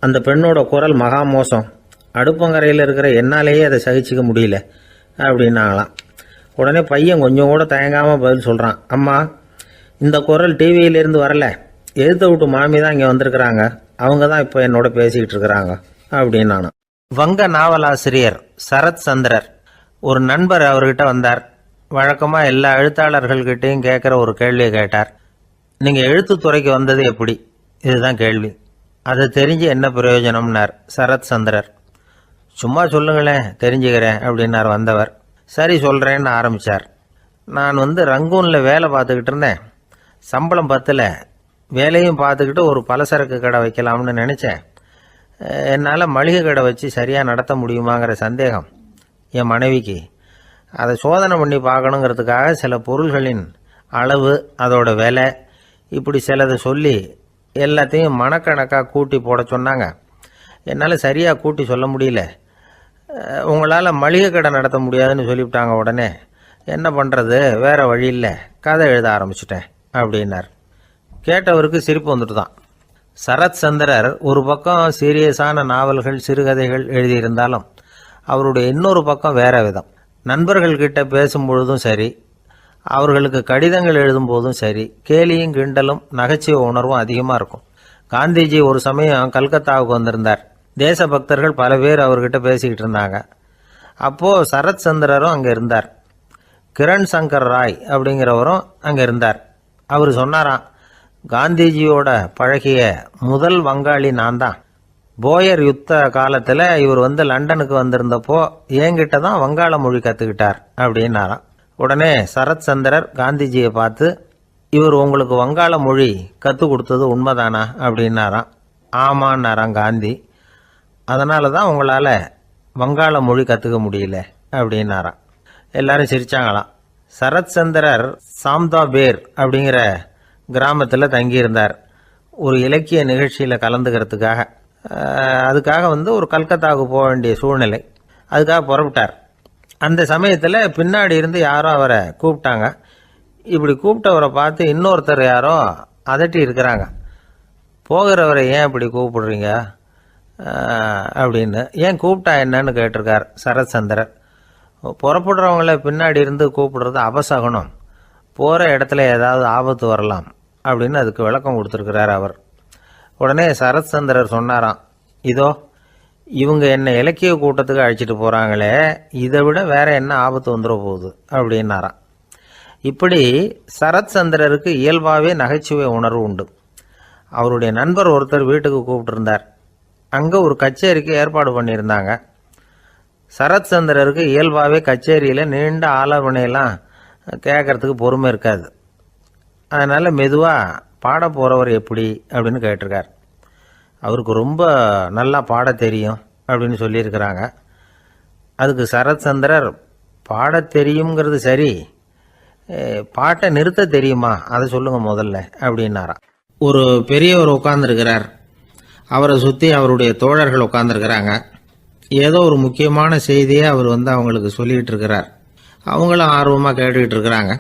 அந்த பெண்ணோட குரல் மகா மோசம், அடுப்பங்கரையில் இருக்கிற என்னாலேயே அதை சகிச்சிக்க முடியல அப்படின்னாங்களாம். உடனே பையன் கொஞ்சம் கூட தயங்காமல் பதில் சொல்கிறான், அம்மா இந்த குரல் டிவியிலேருந்து வரல, எழுத்த விட்டு மாமி தான் இங்கே வந்திருக்கிறாங்க, அவங்க தான் இப்போ என்னோட பேசிக்கிட்டு இருக்கிறாங்க அப்படின்னு நான். வங்க நாவலாசிரியர் சரத் சந்திரர் ஒரு நண்பர் அவர்கிட்ட வந்தார். வழக்கமாக எல்லா எழுத்தாளர்கள்கிட்டையும் கேட்குற ஒரு கேள்வியை கேட்டார். நீங்கள் எழுத்துத்துறைக்கு வந்தது எப்படி? இதுதான் கேள்வி. அதை தெரிஞ்சு என்ன பிரயோஜனம்னார் சரத் சந்திரர். சும்மா சொல்லுங்களேன், தெரிஞ்சுக்கிறேன் அப்படின்னார் வந்தவர். சரி சொல்கிறேன்னு ஆரம்பித்தார். நான் ரங்கூனில் வேலை பார்த்துக்கிட்டு இருந்தேன். சம்பளம் பத்தல, வேலையும் பார்த்துக்கிட்டு ஒரு பலசரக்கு கடை வைக்கலாம்னு நினச்சேன். என்னால் மளிகை கடை வச்சு சரியாக நடத்த முடியுமாங்கிற சந்தேகம் என் மனைவிக்கு. அதை சோதனை பண்ணி பார்க்கணுங்கிறதுக்காக சில பொருள்களின் அளவு, அதோட விலை, இப்படி சிலதை சொல்லி எல்லாத்தையும் மனக்கணக்காக கூட்டி போட சொன்னாங்க. என்னால் சரியாக கூட்டி சொல்ல முடியல. உங்களால் மளிகை கடை நடத்த முடியாதுன்னு சொல்லிவிட்டாங்க. உடனே என்ன பண்ணுறது, வேறு வழி இல்லை, கதை எழுத ஆரம்பிச்சிட்டேன் அப்படின்னார். கேட்டவருக்கு சிரிப்பு வந்துட்டு தான். சரத் சந்திரர் ஒரு பக்கம் சீரியஸான நாவல்கள், சிறுகதைகள் எழுதியிருந்தாலும் அவருடைய இன்னொரு பக்கம் வேற விதம். நண்பர்கள்கிட்ட பேசும்பொழுதும் சரி, அவர்களுக்கு கடிதங்கள் எழுதும்போதும் சரி, கேலியும் கிண்டலும் நகைச்சுவை உணர்வும் அதிகமாக இருக்கும். காந்திஜி ஒரு சமயம் கல்கத்தாவுக்கு வந்திருந்தார். தேசபக்தர்கள் பல பேர் அவர்கிட்ட பேசிக்கிட்டு இருந்தாங்க. அப்போது சரத் சந்திரரும் அங்கே இருந்தார். கிரண் சங்கர் ராய் அப்படிங்கிறவரும் அங்கே இருந்தார். அவர் சொன்னாராம், காந்திஜியோட பழகிய முதல் வங்காளி நான் தான். போயர் யுத்த காலத்தில் இவர் லண்டனுக்கு வந்திருந்தப்போ என்கிட்ட தான் வங்காள மொழி கற்றுக்கிட்டார் அப்படின்னாராம். உடனே சரத் சந்திரர் காந்திஜியை பார்த்து, இவர் உங்களுக்கு வங்காள மொழி கற்றுக் கொடுத்தது உண்மைதானா அப்படின்னாராம். ஆமான்னாராம் காந்தி. அதனால தான் உங்களால் வங்காள மொழி கற்றுக்க முடியல அப்படின்னாராம். எல்லாரும் சிரிச்சாங்களாம். சரத் சந்திரர் சாம்தாபேர் அப்படிங்கிற கிராமத்தில் தங்கியிருந்தார் ஒரு இலக்கிய நிகழ்ச்சியில் கலந்துக்கிறதுக்காக. அதுக்காக ஒரு கல்கத்தாவுக்கு போக வேண்டிய சூழ்நிலை. அதுக்காக புறப்பட்டார். அந்த சமயத்தில் பின்னாடி இருந்து யாரோ அவரை கூப்பிட்டாங்க. இப்படி கூப்பிட்டவரை பார்த்து இன்னொருத்தர் யாரோ அதட்டி இருக்கிறாங்க. போகிறவரை ஏன் இப்படி கூப்பிடுறீங்க அப்படின்னு. ஏன் கூப்பிட்டா என்னன்னு கேட்டிருக்கார் சரத் சந்திரர். புறப்படுறவங்கள பின்னாடி இருந்து கூப்பிடுறது அபசகுனம், போகிற இடத்துல ஏதாவது ஆபத்து வரலாம் அப்படின்னு அதுக்கு விளக்கம் கொடுத்துருக்கிறார் அவர். உடனே சரத் சந்திரர் சொன்னாராம், இதோ இவங்க என்ன இலக்கிய கூட்டத்துக்கு அழைச்சிட்டு போகிறாங்களே, இதை விட வேற என்ன ஆபத்து வந்துட போகுது அப்படின்னாராம். இப்படி சரத் சந்திரருக்கு இயல்பாகவே நகைச்சுவை உணர்வு உண்டு. அவருடைய நண்பர் ஒருத்தர் வீட்டுக்கு கூப்பிட்டுருந்தார். அங்கே ஒரு கச்சேரிக்கு ஏற்பாடு பண்ணியிருந்தாங்க. சரத் சந்திரருக்கு இயல்பாகவே கச்சேரியில் நீண்ட ஆலோசனையெல்லாம் கேட்கறதுக்கு பொறுமை இருக்காது. அதனால் மெதுவாக பாட போகிறவர் எப்படி அப்படின்னு கேட்டிருக்கார். அவருக்கு ரொம்ப நல்லா பாட தெரியும் அப்படின்னு சொல்லியிருக்கிறாங்க. அதுக்கு சரத் சந்திரர், பாட தெரியுங்கிறது சரி, பாட்டை நிறுத்த தெரியுமா அதை சொல்லுங்கள் முதல்ல அப்படின்னாராம். ஒரு பெரியவர் உட்கார்ந்துருக்கிறார். அவரை சுற்றி அவருடைய தோழர்கள் உட்காந்துருக்கிறாங்க. ஏதோ ஒரு முக்கியமான செய்தியை அவர் அவங்களுக்கு சொல்லிகிட்டு இருக்கிறார். அவங்களும் ஆர்வமாக கேட்டுக்கிட்டு இருக்கிறாங்க.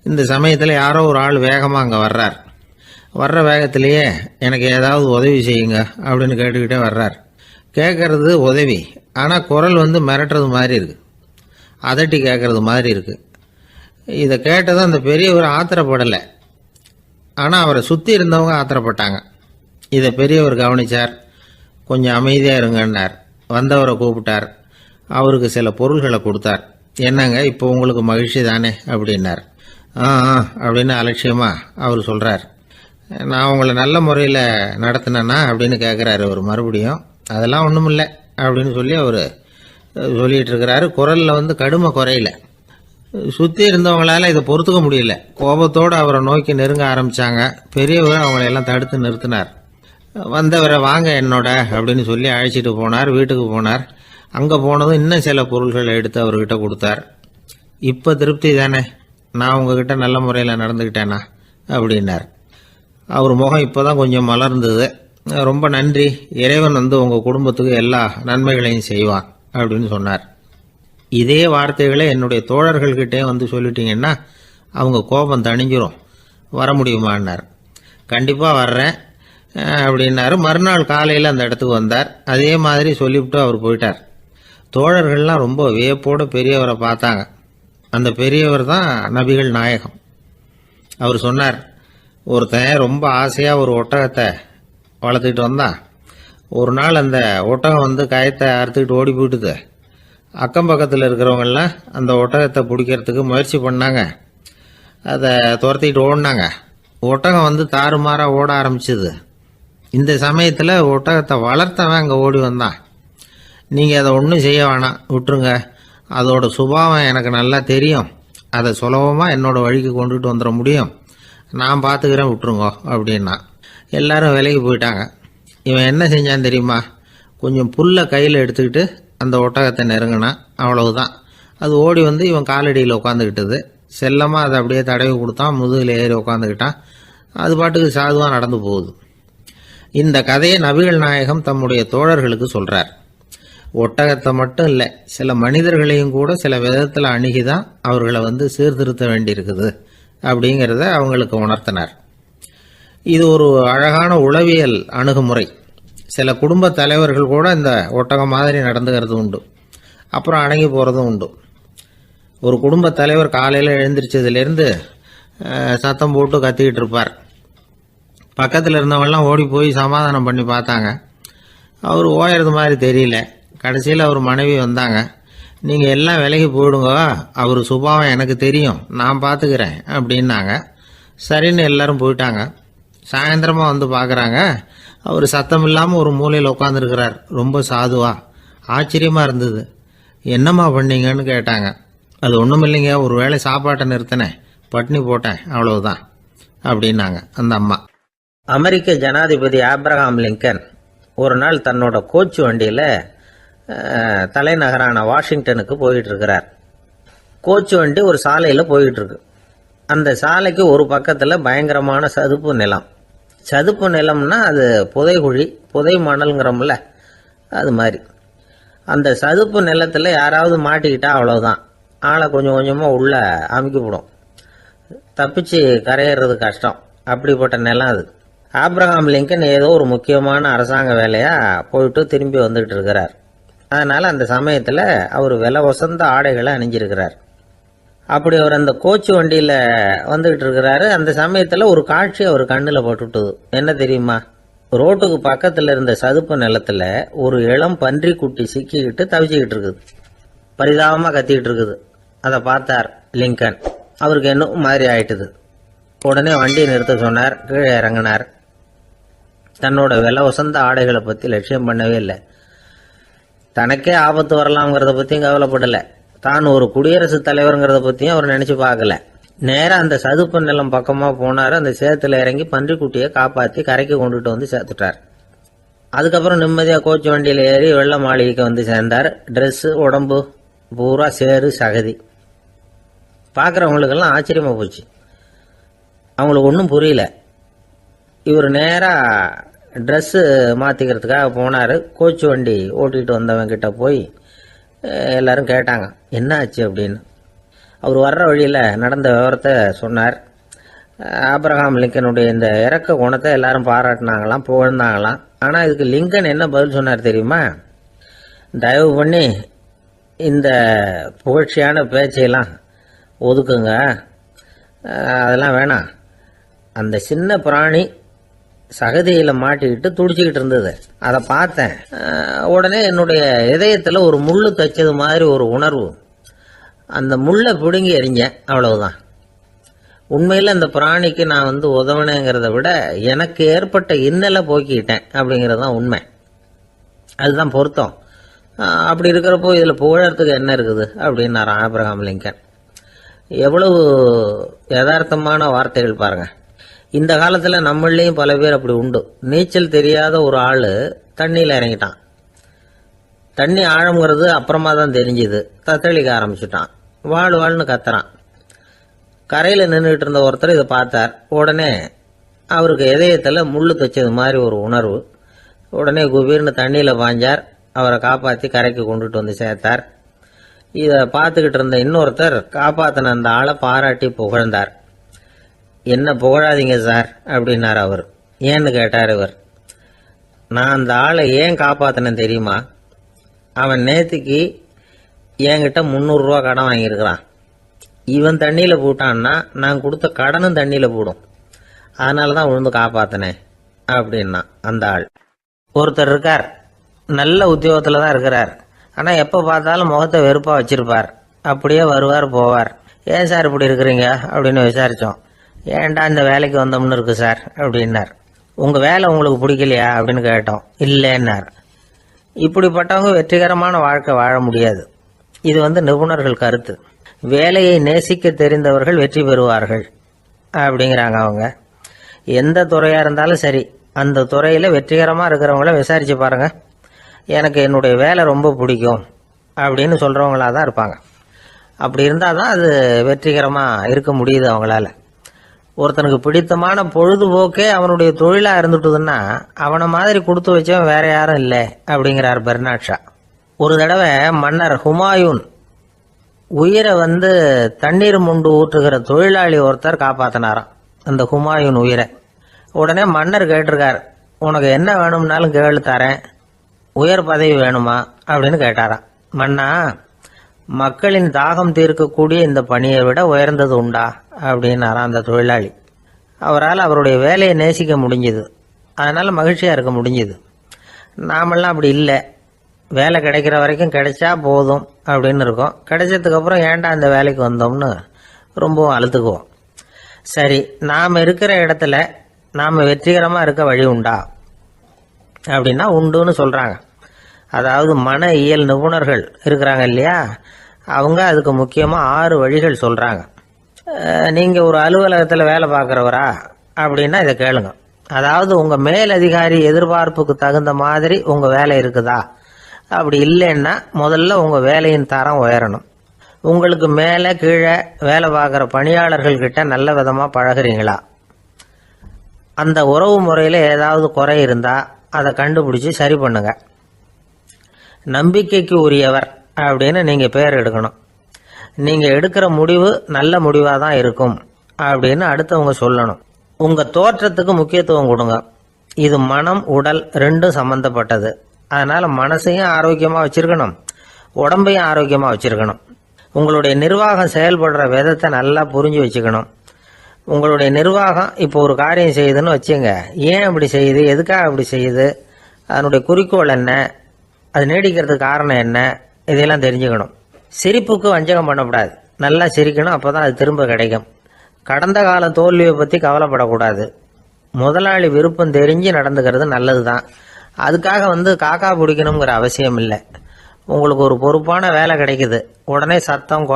இந்த சமயத்தில் யாரோ ஒரு ஆள் வேகமாக அங்கே வர்றார். வர்ற வேகத்திலேயே எனக்கு ஏதாவது உதவி செய்யுங்க அப்படின்னு கேட்டுக்கிட்டே வர்றார். கேட்கறது உதவி, ஆனால் குரல் மிரட்டுறது மாதிரி இருக்குது, அதட்டி கேட்கறது மாதிரி இருக்குது. இதை கேட்டதும் அந்த பெரியவர் ஆத்திரப்படலை, ஆனால் அவரை சுற்றி இருந்தவங்க ஆத்திரப்பட்டாங்க. இதை பெரியவர் கவனித்தார். கொஞ்சம் அமைதியாக இருங்கன்னார். வந்தவரை கூப்பிட்டார். அவருக்கு சில பொருள்களை கொடுத்தார். என்னங்க இப்போ உங்களுக்கு மகிழ்ச்சி தானே அப்படின்னார். ஆ அப்படின்னு அலட்சியமாக அவர் சொல்கிறார். நான் உங்களை நல்ல முறையில் நடத்தினேன்னா அப்படின்னு கேட்குறாரு அவர் மறுபடியும். அதெல்லாம் ஒன்றும் இல்லை அப்படின்னு சொல்லி அவர் சொல்லிகிட்டு இருக்கிறாரு. குரலில் கடுமை குறையில. சுற்றி இருந்தவங்களால இதை பொறுத்துக்க முடியல. கோபத்தோடு அவரை நோக்கி நெருங்க ஆரம்பித்தாங்க. பெரியவர் அவங்களையெல்லாம் தடுத்து நிறுத்தினார். வந்தவரை வாங்க என்னோட அப்படின்னு சொல்லி அழைச்சிட்டு போனார். வீட்டுக்கு போனார். அங்கே போனதும் இன்னும் சில பொருள்களை எடுத்து அவர்கிட்ட கொடுத்தார். இப்போ திருப்தி தானே, நான் உங்ககிட்ட நல்ல முறையில் நடந்துக்கிட்டேனா அப்படின்னார். அவர் முகம் இப்போ தான் கொஞ்சம் மலர்ந்தது. ரொம்ப நன்றி, இறைவன் உங்கள் குடும்பத்துக்கு எல்லா நன்மைகளையும் செய்வான் அப்படின்னு சொன்னார். இதே வார்த்தைகளை என்னுடைய தோழர்கள்கிட்டே சொல்லிட்டீங்கன்னா அவங்க கோபம் தணிஞ்சிரும், வர முடியுமான்னார். கண்டிப்பாக வர்றேன் அப்படின்னாரு. மறுநாள் காலையில் அந்த இடத்துக்கு வந்தார். அதே மாதிரி சொல்லிவிட்டு அவர் போயிட்டார். தோழர்கள்லாம் ரொம்ப வியப்போடு பெரியவரை பார்த்தாங்க. அந்த பெரியவர் தான் நபிகள் நாயகம். அவர் சொன்னார், ஒருத்தன் ரொம்ப ஆசையாக ஒரு ஒட்டகத்தை வளர்த்துக்கிட்டு வந்தான். ஒரு நாள் அந்த ஒட்டகம் கயத்தை அறுத்துக்கிட்டு ஓடி போயிட்டுது. அக்கம் பக்கத்தில் இருக்கிறவங்கெல்லாம் அந்த ஒட்டகத்தை பிடிக்கிறதுக்கு முயற்சி பண்ணாங்க. அதை துரத்திக்கிட்டு ஓடினாங்க. ஒட்டகம் தாறுமாறாக ஓட ஆரம்பிச்சுது. இந்த சமயத்தில் ஒட்டகத்தை வளர்த்தவன் அங்கே ஓடி வந்தான். நீங்கள் அதை ஒன்றும் செய்ய வேணாம், விட்டுருங்க. அதோட சுபாவம் எனக்கு நல்லா தெரியும். அதை சுலபமாக என்னோடய வழிக்கு கொண்டுகிட்டு வந்துட முடியும். நான் பார்த்துக்கிறேன், விட்டுருங்கோ அப்படின்னா. எல்லாரும் விலைக்கு போயிட்டாங்க. இவன் என்ன செஞ்சான் தெரியுமா? கொஞ்சம் புல்லை கையில் எடுத்துக்கிட்டு அந்த ஒட்டகத்தை நெருங்கினான். அவ்வளவுதான். அது ஓடி இவன் காலடியில் உட்காந்துக்கிட்டது. செல்லமாக அதை அப்படியே தடவி கொடுத்தான். முதுகில் ஏறி உட்காந்துக்கிட்டான். அது பாட்டுக்கு சாதுவாக நடந்து போகுது. இந்த கதையை நபிகள் நாயகம் தம்முடைய தோழர்களுக்கு சொல்கிறார். ஒட்டகத்தை மட்டும் இல்லை, சில மனிதர்களையும் கூட சில விதத்தில் அணுகிதான் அவர்களை சீர்திருத்த வேண்டியிருக்குது அப்படிங்கிறத அவங்களுக்கு உணர்த்தினார். இது ஒரு அழகான உளவியல் அணுகுமுறை. சில குடும்ப தலைவர்கள் கூட இந்த ஒட்டகம் மாதிரி நடந்துக்கிறது உண்டு, அப்புறம் அடங்கி போகிறதும் உண்டு. ஒரு குடும்ப தலைவர் காலையில் எழுந்திரிச்சதுலேருந்து சத்தம் போட்டு கத்திக்கிட்டு இருப்பார். பக்கத்தில் இருந்தவங்கெல்லாம் ஓடி போய் சமாதானம் பண்ணி பார்த்தாங்க. அவர் ஓயறது மாதிரி தெரியல. கடைசியில் அவர் மனைவி வந்தாங்க. நீங்கள் எல்லாம் விலகி போயிடுங்க, அவர் சுபாவம் எனக்கு தெரியும், நான் பார்த்துக்கிறேன் அப்படின்னாங்க. சரின்னு எல்லாரும் போயிட்டாங்க. சாயந்தரமாக பார்க்குறாங்க, அவர் சத்தம் இல்லாமல் ஒரு மூலையில் உட்காந்துருக்கிறார். ரொம்ப சாதுவா. ஆச்சரியமாக இருந்தது. என்னம்மா பண்ணீங்கன்னு கேட்டாங்க. அது ஒன்றும் இல்லைங்க, ஒரு வேளை சாப்பாட்டை நிறுத்தினேன், பட்னி போட்டேன், அவ்வளவுதான் அப்படின்னாங்க அந்த அம்மா. அமெரிக்க ஜனாதிபதி ஆப்ரஹாம் லிங்கன் ஒரு நாள் தன்னோட கோச்சு வண்டியில் தலைநகரான வாஷிங்டனுக்கு போயிட்டு இருக்கிறார். கோச்சு வண்டி ஒரு சாலையில் போயிட்டு இருக்கு. அந்த சாலைக்கு ஒரு பக்கத்தில் பயங்கரமான சதுப்பு நிலம். சதுப்பு நிலம்னா அது புதைகுழி, புதை மணல்ங்கிறோம்ல, அது மாதிரி. அந்த சதுப்பு நிலத்தில் யாராவது மாட்டிக்கிட்டா அவ்வளோதான், ஆளை கொஞ்சம் கொஞ்சமாக உள்ள அமுக்கிவிடும். தப்பிச்சு கரையிறது கஷ்டம். அப்படிப்பட்ட நிலம் அது. ஆப்ரஹாம் லிங்கன் ஏதோ ஒரு முக்கியமான அரசாங்க வேலையாக போயிட்டு திரும்பி வந்துக்கிட்டு இருக்கிறார். அதனால் அந்த சமயத்தில் அவர் விலை வசந்த ஆடைகளை அணிஞ்சிருக்கிறார். அப்படி அவர் அந்த கோச்சு வண்டியில் வந்துக்கிட்டு இருக்கிறாரு. அந்த சமயத்தில் ஒரு காட்சி அவர் கண்ணில் பட்டுட்டுது. என்ன தெரியுமா? ரோட்டுக்கு பக்கத்தில் இருந்த சதுப்பு நிலத்தில் ஒரு இளம் பன்றி குட்டி சிக்கிக்கிட்டு தவிச்சிக்கிட்டு இருக்குது. பரிதாபமாக கத்திக்கிட்டு இருக்குது. அதை பார்த்தார் லிங்கன். அவருக்கு என்ன மாதிரி ஆயிட்டுது. உடனே வண்டியை நிறுத்த சொன்னார். கீழே இறங்கினார். தன்னோட விலை வசந்த ஆடைகளை பற்றி லட்சியம் பண்ணவே இல்லை. தனக்கே ஆபத்து வரலாம்ங்கிறத பற்றியும் கவலைப்படலை. தான் ஒரு குடியரசுத் தலைவருங்கிறத பற்றியும் அவர் நினச்சி பார்க்கல. நேராக அந்த சதுப்பு நிலம் பக்கமாக போனார். அந்த சேத்துல இறங்கி பன்றிக்குட்டியை காப்பாற்றி கரைக்கு கொண்டுட்டு சேர்த்துட்டார். அதுக்கப்புறம் நிம்மதியாக கோச்சு வண்டியில் ஏறி வெள்ள மாளிகைக்கு சேர்ந்தார். ட்ரெஸ்ஸு உடம்பு பூரா சேறு சகதி. பார்க்குறவங்களுக்கெல்லாம் ஆச்சரியமாக போச்சு. அவங்களுக்கு ஒன்றும் புரியல. இவர் நேராக ட்ரெஸ்ஸு மாற்றிக்கிறதுக்காக போனார். கோச்சு வண்டி ஓட்டிகிட்டு வந்தவங்கிட்ட போய் எல்லாரும் கேட்டாங்க, என்ன ஆச்சு அப்படின்னு. அவர் வர்ற வழியில் நடந்த விவரத்தை சொன்னார். ஆப்ரஹாம் லிங்கனுடைய இந்த இறக்க குணத்தை எல்லாரும் பாராட்டினாங்களாம், புகழ்ந்தாங்களாம். ஆனால் இதுக்கு லிங்கன் என்ன பதில் சொன்னார் தெரியுமா? தயவு பண்ணி இந்த புகழ்ச்சியான பேச்சையெல்லாம் ஒதுக்குங்க, அதெல்லாம் வேணாம். அந்த சின்ன பிராணி சகதியில் மாட்டிக்கிட்டு துடிச்சிக்கிட்டு இருந்தது. அதை பார்த்தேன். உடனே என்னுடைய இதயத்தில் ஒரு முள்ளு தைச்சது மாதிரி ஒரு உணர்வு. அந்த முள்ளை பிடுங்கி எறிஞ்சேன், அவ்வளவுதான். உண்மையில் அந்த பிராணிக்கு நான் உதவினேங்கிறத விட எனக்கு ஏற்பட்ட இன்னலை போக்கிக்கிட்டேன் அப்படிங்கிறது தான் உண்மை. அதுதான் பொருத்தம். அப்படி இருக்கிறப்போ இதில் புகழறதுக்கு என்ன இருக்குது அப்படின்னாரு ஆபிரகாம் லிங்கன். எவ்வளவு யதார்த்தமான வார்த்தைகள் பாருங்க. இந்த காலத்தில் நம்மளையும் பல பேர் அப்படி உண்டு. நீச்சல் தெரியாத ஒரு ஆள் தண்ணியில் இறங்கிட்டான். தண்ணி ஆழங்கிறது அப்புறமா தான் தெரிஞ்சுது. தத்தளிக்க ஆரம்பிச்சுட்டான். வாழ்னு கத்துறான். கரையில் நின்றுட்டு இருந்த ஒருத்தர் இதை பார்த்தார். உடனே அவருக்கு இதயத்தில் முள்ளு தைச்சது மாதிரி ஒரு உணர்வு. உடனே குபீர்னு தண்ணியில் பாஞ்சார். அவரை காப்பாற்றி கரைக்கு கொண்டுட்டு வந்து சேர்த்தார். இதை பார்த்துக்கிட்டு இருந்த இன்னொருத்தர் காப்பாற்றின அந்த ஆளை பாராட்டி புகழ்ந்தார். என்ன புகழாதீங்க சார் அப்படின்னார் அவர். ஏன்னு கேட்டார் இவர். நான் அந்த ஆளை ஏன் காப்பாற்றினேன் தெரியுமா? அவன் நேற்றுக்கு என்கிட்ட 300 ரூபா கடன் வாங்கியிருக்கிறான். இவன் தண்ணியில் போட்டான்னா நான் கொடுத்த கடனும் தண்ணியில் போடும். அதனால தான் விழுந்து காப்பாற்றினேன் அப்படின்னா அந்த ஆள். ஒருத்தர் இருக்கார், நல்ல உத்தியோகத்தில் தான் இருக்கிறார். ஆனால் எப்போ பார்த்தாலும் முகத்தை வெறுப்பாக வச்சிருப்பார். அப்படியே வருவார் போவார். ஏன் சார் இப்படி இருக்கிறீங்க அப்படின்னு விசாரித்தோம். ஏன்டா இந்த வேலைக்கு வந்தோம்னு இருக்கு சார் அப்படின்னார். உங்கள் வேலை உங்களுக்கு பிடிக்கலையா அப்படின்னு கேட்டோம். இல்லைன்னார். இப்படிப்பட்டவங்க வெற்றிகரமான வாழ்க்கை வாழ முடியாது. இது நிபுணர்கள் கருத்து. வேலையை நேசிக்க தெரிந்தவர்கள் வெற்றி பெறுவார்கள் அப்படிங்கிறாங்க அவங்க. எந்த துறையாக இருந்தாலும் சரி, அந்த துறையில் வெற்றிகரமாக இருக்கிறவங்கள விசாரித்து பாருங்கள். எனக்கு என்னுடைய வேலை ரொம்ப பிடிக்கும் அப்படின்னு சொல்கிறவங்களாக தான் இருப்பாங்க. அப்படி இருந்தால் தான் அது வெற்றிகரமாக இருக்க முடியுது அவங்களால. ஒருத்தனுக்கு பிடித்தமான பொழுதுபோக்கே அவனுடைய தொழிலாக இருந்துட்டுதுன்னா அவனை மாதிரி கொடுத்து வச்சவன் வேற யாரும் இல்லை அப்படிங்கிறார் பெர்னாட் ஷா. ஒரு தடவை மன்னர் ஹுமாயூன் உயிரை தண்ணீர் முண்டு ஊற்றுகிற தொழிலாளி ஒருத்தர் காப்பாற்றினாராம் அந்த ஹுமாயூன் உயிரை. உடனே மன்னர் கேட்டிருக்கார், உனக்கு என்ன வேணும்னாலும் கேளு தரேன், உயர் பதவி வேணுமா அப்படின்னு கேட்டாராம். மன்னா, மக்களின் தாகம் தீர்க்கக்கூடிய இந்த பணியை விட உயர்ந்தது உண்டா அப்படின்னாராம் அந்த தொழிலாளி. அவரால் அவருடைய வேலையை நேசிக்க முடிஞ்சுது. அதனால் மகிழ்ச்சியாக இருக்க முடிஞ்சுது. நாமெல்லாம் அப்படி இல்லை. வேலை கிடைக்கிற வரைக்கும் கிடைச்சா போதும் அப்படின்னு இருக்கோம். கிடைச்சதுக்கப்புறம் ஏன்டா இந்த வேலைக்கு வந்தோம்னு ரொம்பவும் அழுத்துக்குவோம். சரி, நாம் இருக்கிற இடத்துல நாம் வெற்றிகரமாக இருக்க வழி உண்டா அப்படின்னா உண்டுன்னு சொல்கிறாங்க. அதாவது மன இயல் நிபுணர்கள் இருக்கிறாங்க இல்லையா, அவங்க அதுக்கு முக்கியமாக 6 வழிகள் சொல்கிறாங்க. நீங்கள் ஒரு அலுவலகத்தில் வேலை பார்க்குறவரா அப்படின்னா இதை கேளுங்க. அதாவது உங்கள் மேலதிகாரி எதிர்பார்ப்புக்கு தகுந்த மாதிரி உங்கள் வேலை இருக்குதா? அப்படி இல்லைன்னா முதல்ல உங்கள் வேலையின் தரம் உயரணும். உங்களுக்கு மேலே கீழே வேலை பார்க்குற பணியாளர்கள்கிட்ட நல்ல விதமாக பழகிறீங்களா? அந்த உறவு முறையில் ஏதாவது குறை இருந்தால் அதை கண்டுபிடிச்சி சரி பண்ணுங்க. நம்பிக்கைக்கு உரியவர் அப்படின்னு நீங்கள் பேர் எடுக்கணும். நீங்கள் எடுக்கிற முடிவு நல்ல முடிவாக தான் இருக்கும் அப்படின்னு அடுத்தவங்க சொல்லணும். உங்கள் தோற்றத்துக்கு முக்கியத்துவம் கொடுங்க. இது மனம் உடல் ரெண்டும் சம்பந்தப்பட்டது. அதனால் மனசையும் ஆரோக்கியமாக வச்சுருக்கணும், உடம்பையும் ஆரோக்கியமாக வச்சுருக்கணும். உங்களுடைய நிர்வாகம் செயல்படுற விதத்தை நல்லா புரிஞ்சு வச்சுக்கணும். உங்களுடைய நிர்வாகம் இப்போ ஒரு காரியம் செய்யுதுன்னு வச்சுங்க, ஏன் அப்படி செய்யுது, எதுக்காக அப்படி செய்யுது, அதனுடைய குறிக்கோள் என்ன, அது நீடிக்கிறதுக்கு காரணம் என்ன, இதையெல்லாம் தெரிஞ்சுக்கணும். சிரிப்புக்கு வஞ்சகம் பண்ணக்கூடாது. நல்லா சிரிக்கணும், அப்போ தான் அது திரும்ப கிடைக்கும். கடந்த கால தோல்வியை பற்றி கவலைப்படக்கூடாது. முதலாளி விருப்பம் தெரிஞ்சு நடந்துக்கிறது நல்லது தான். அதுக்காக காக்கா பிடிக்கணுங்கிற அவசியம் இல்லை. உங்களுக்கு ஒரு பொறுப்பான வேலை கிடைக்குது, உடனே சத்தம்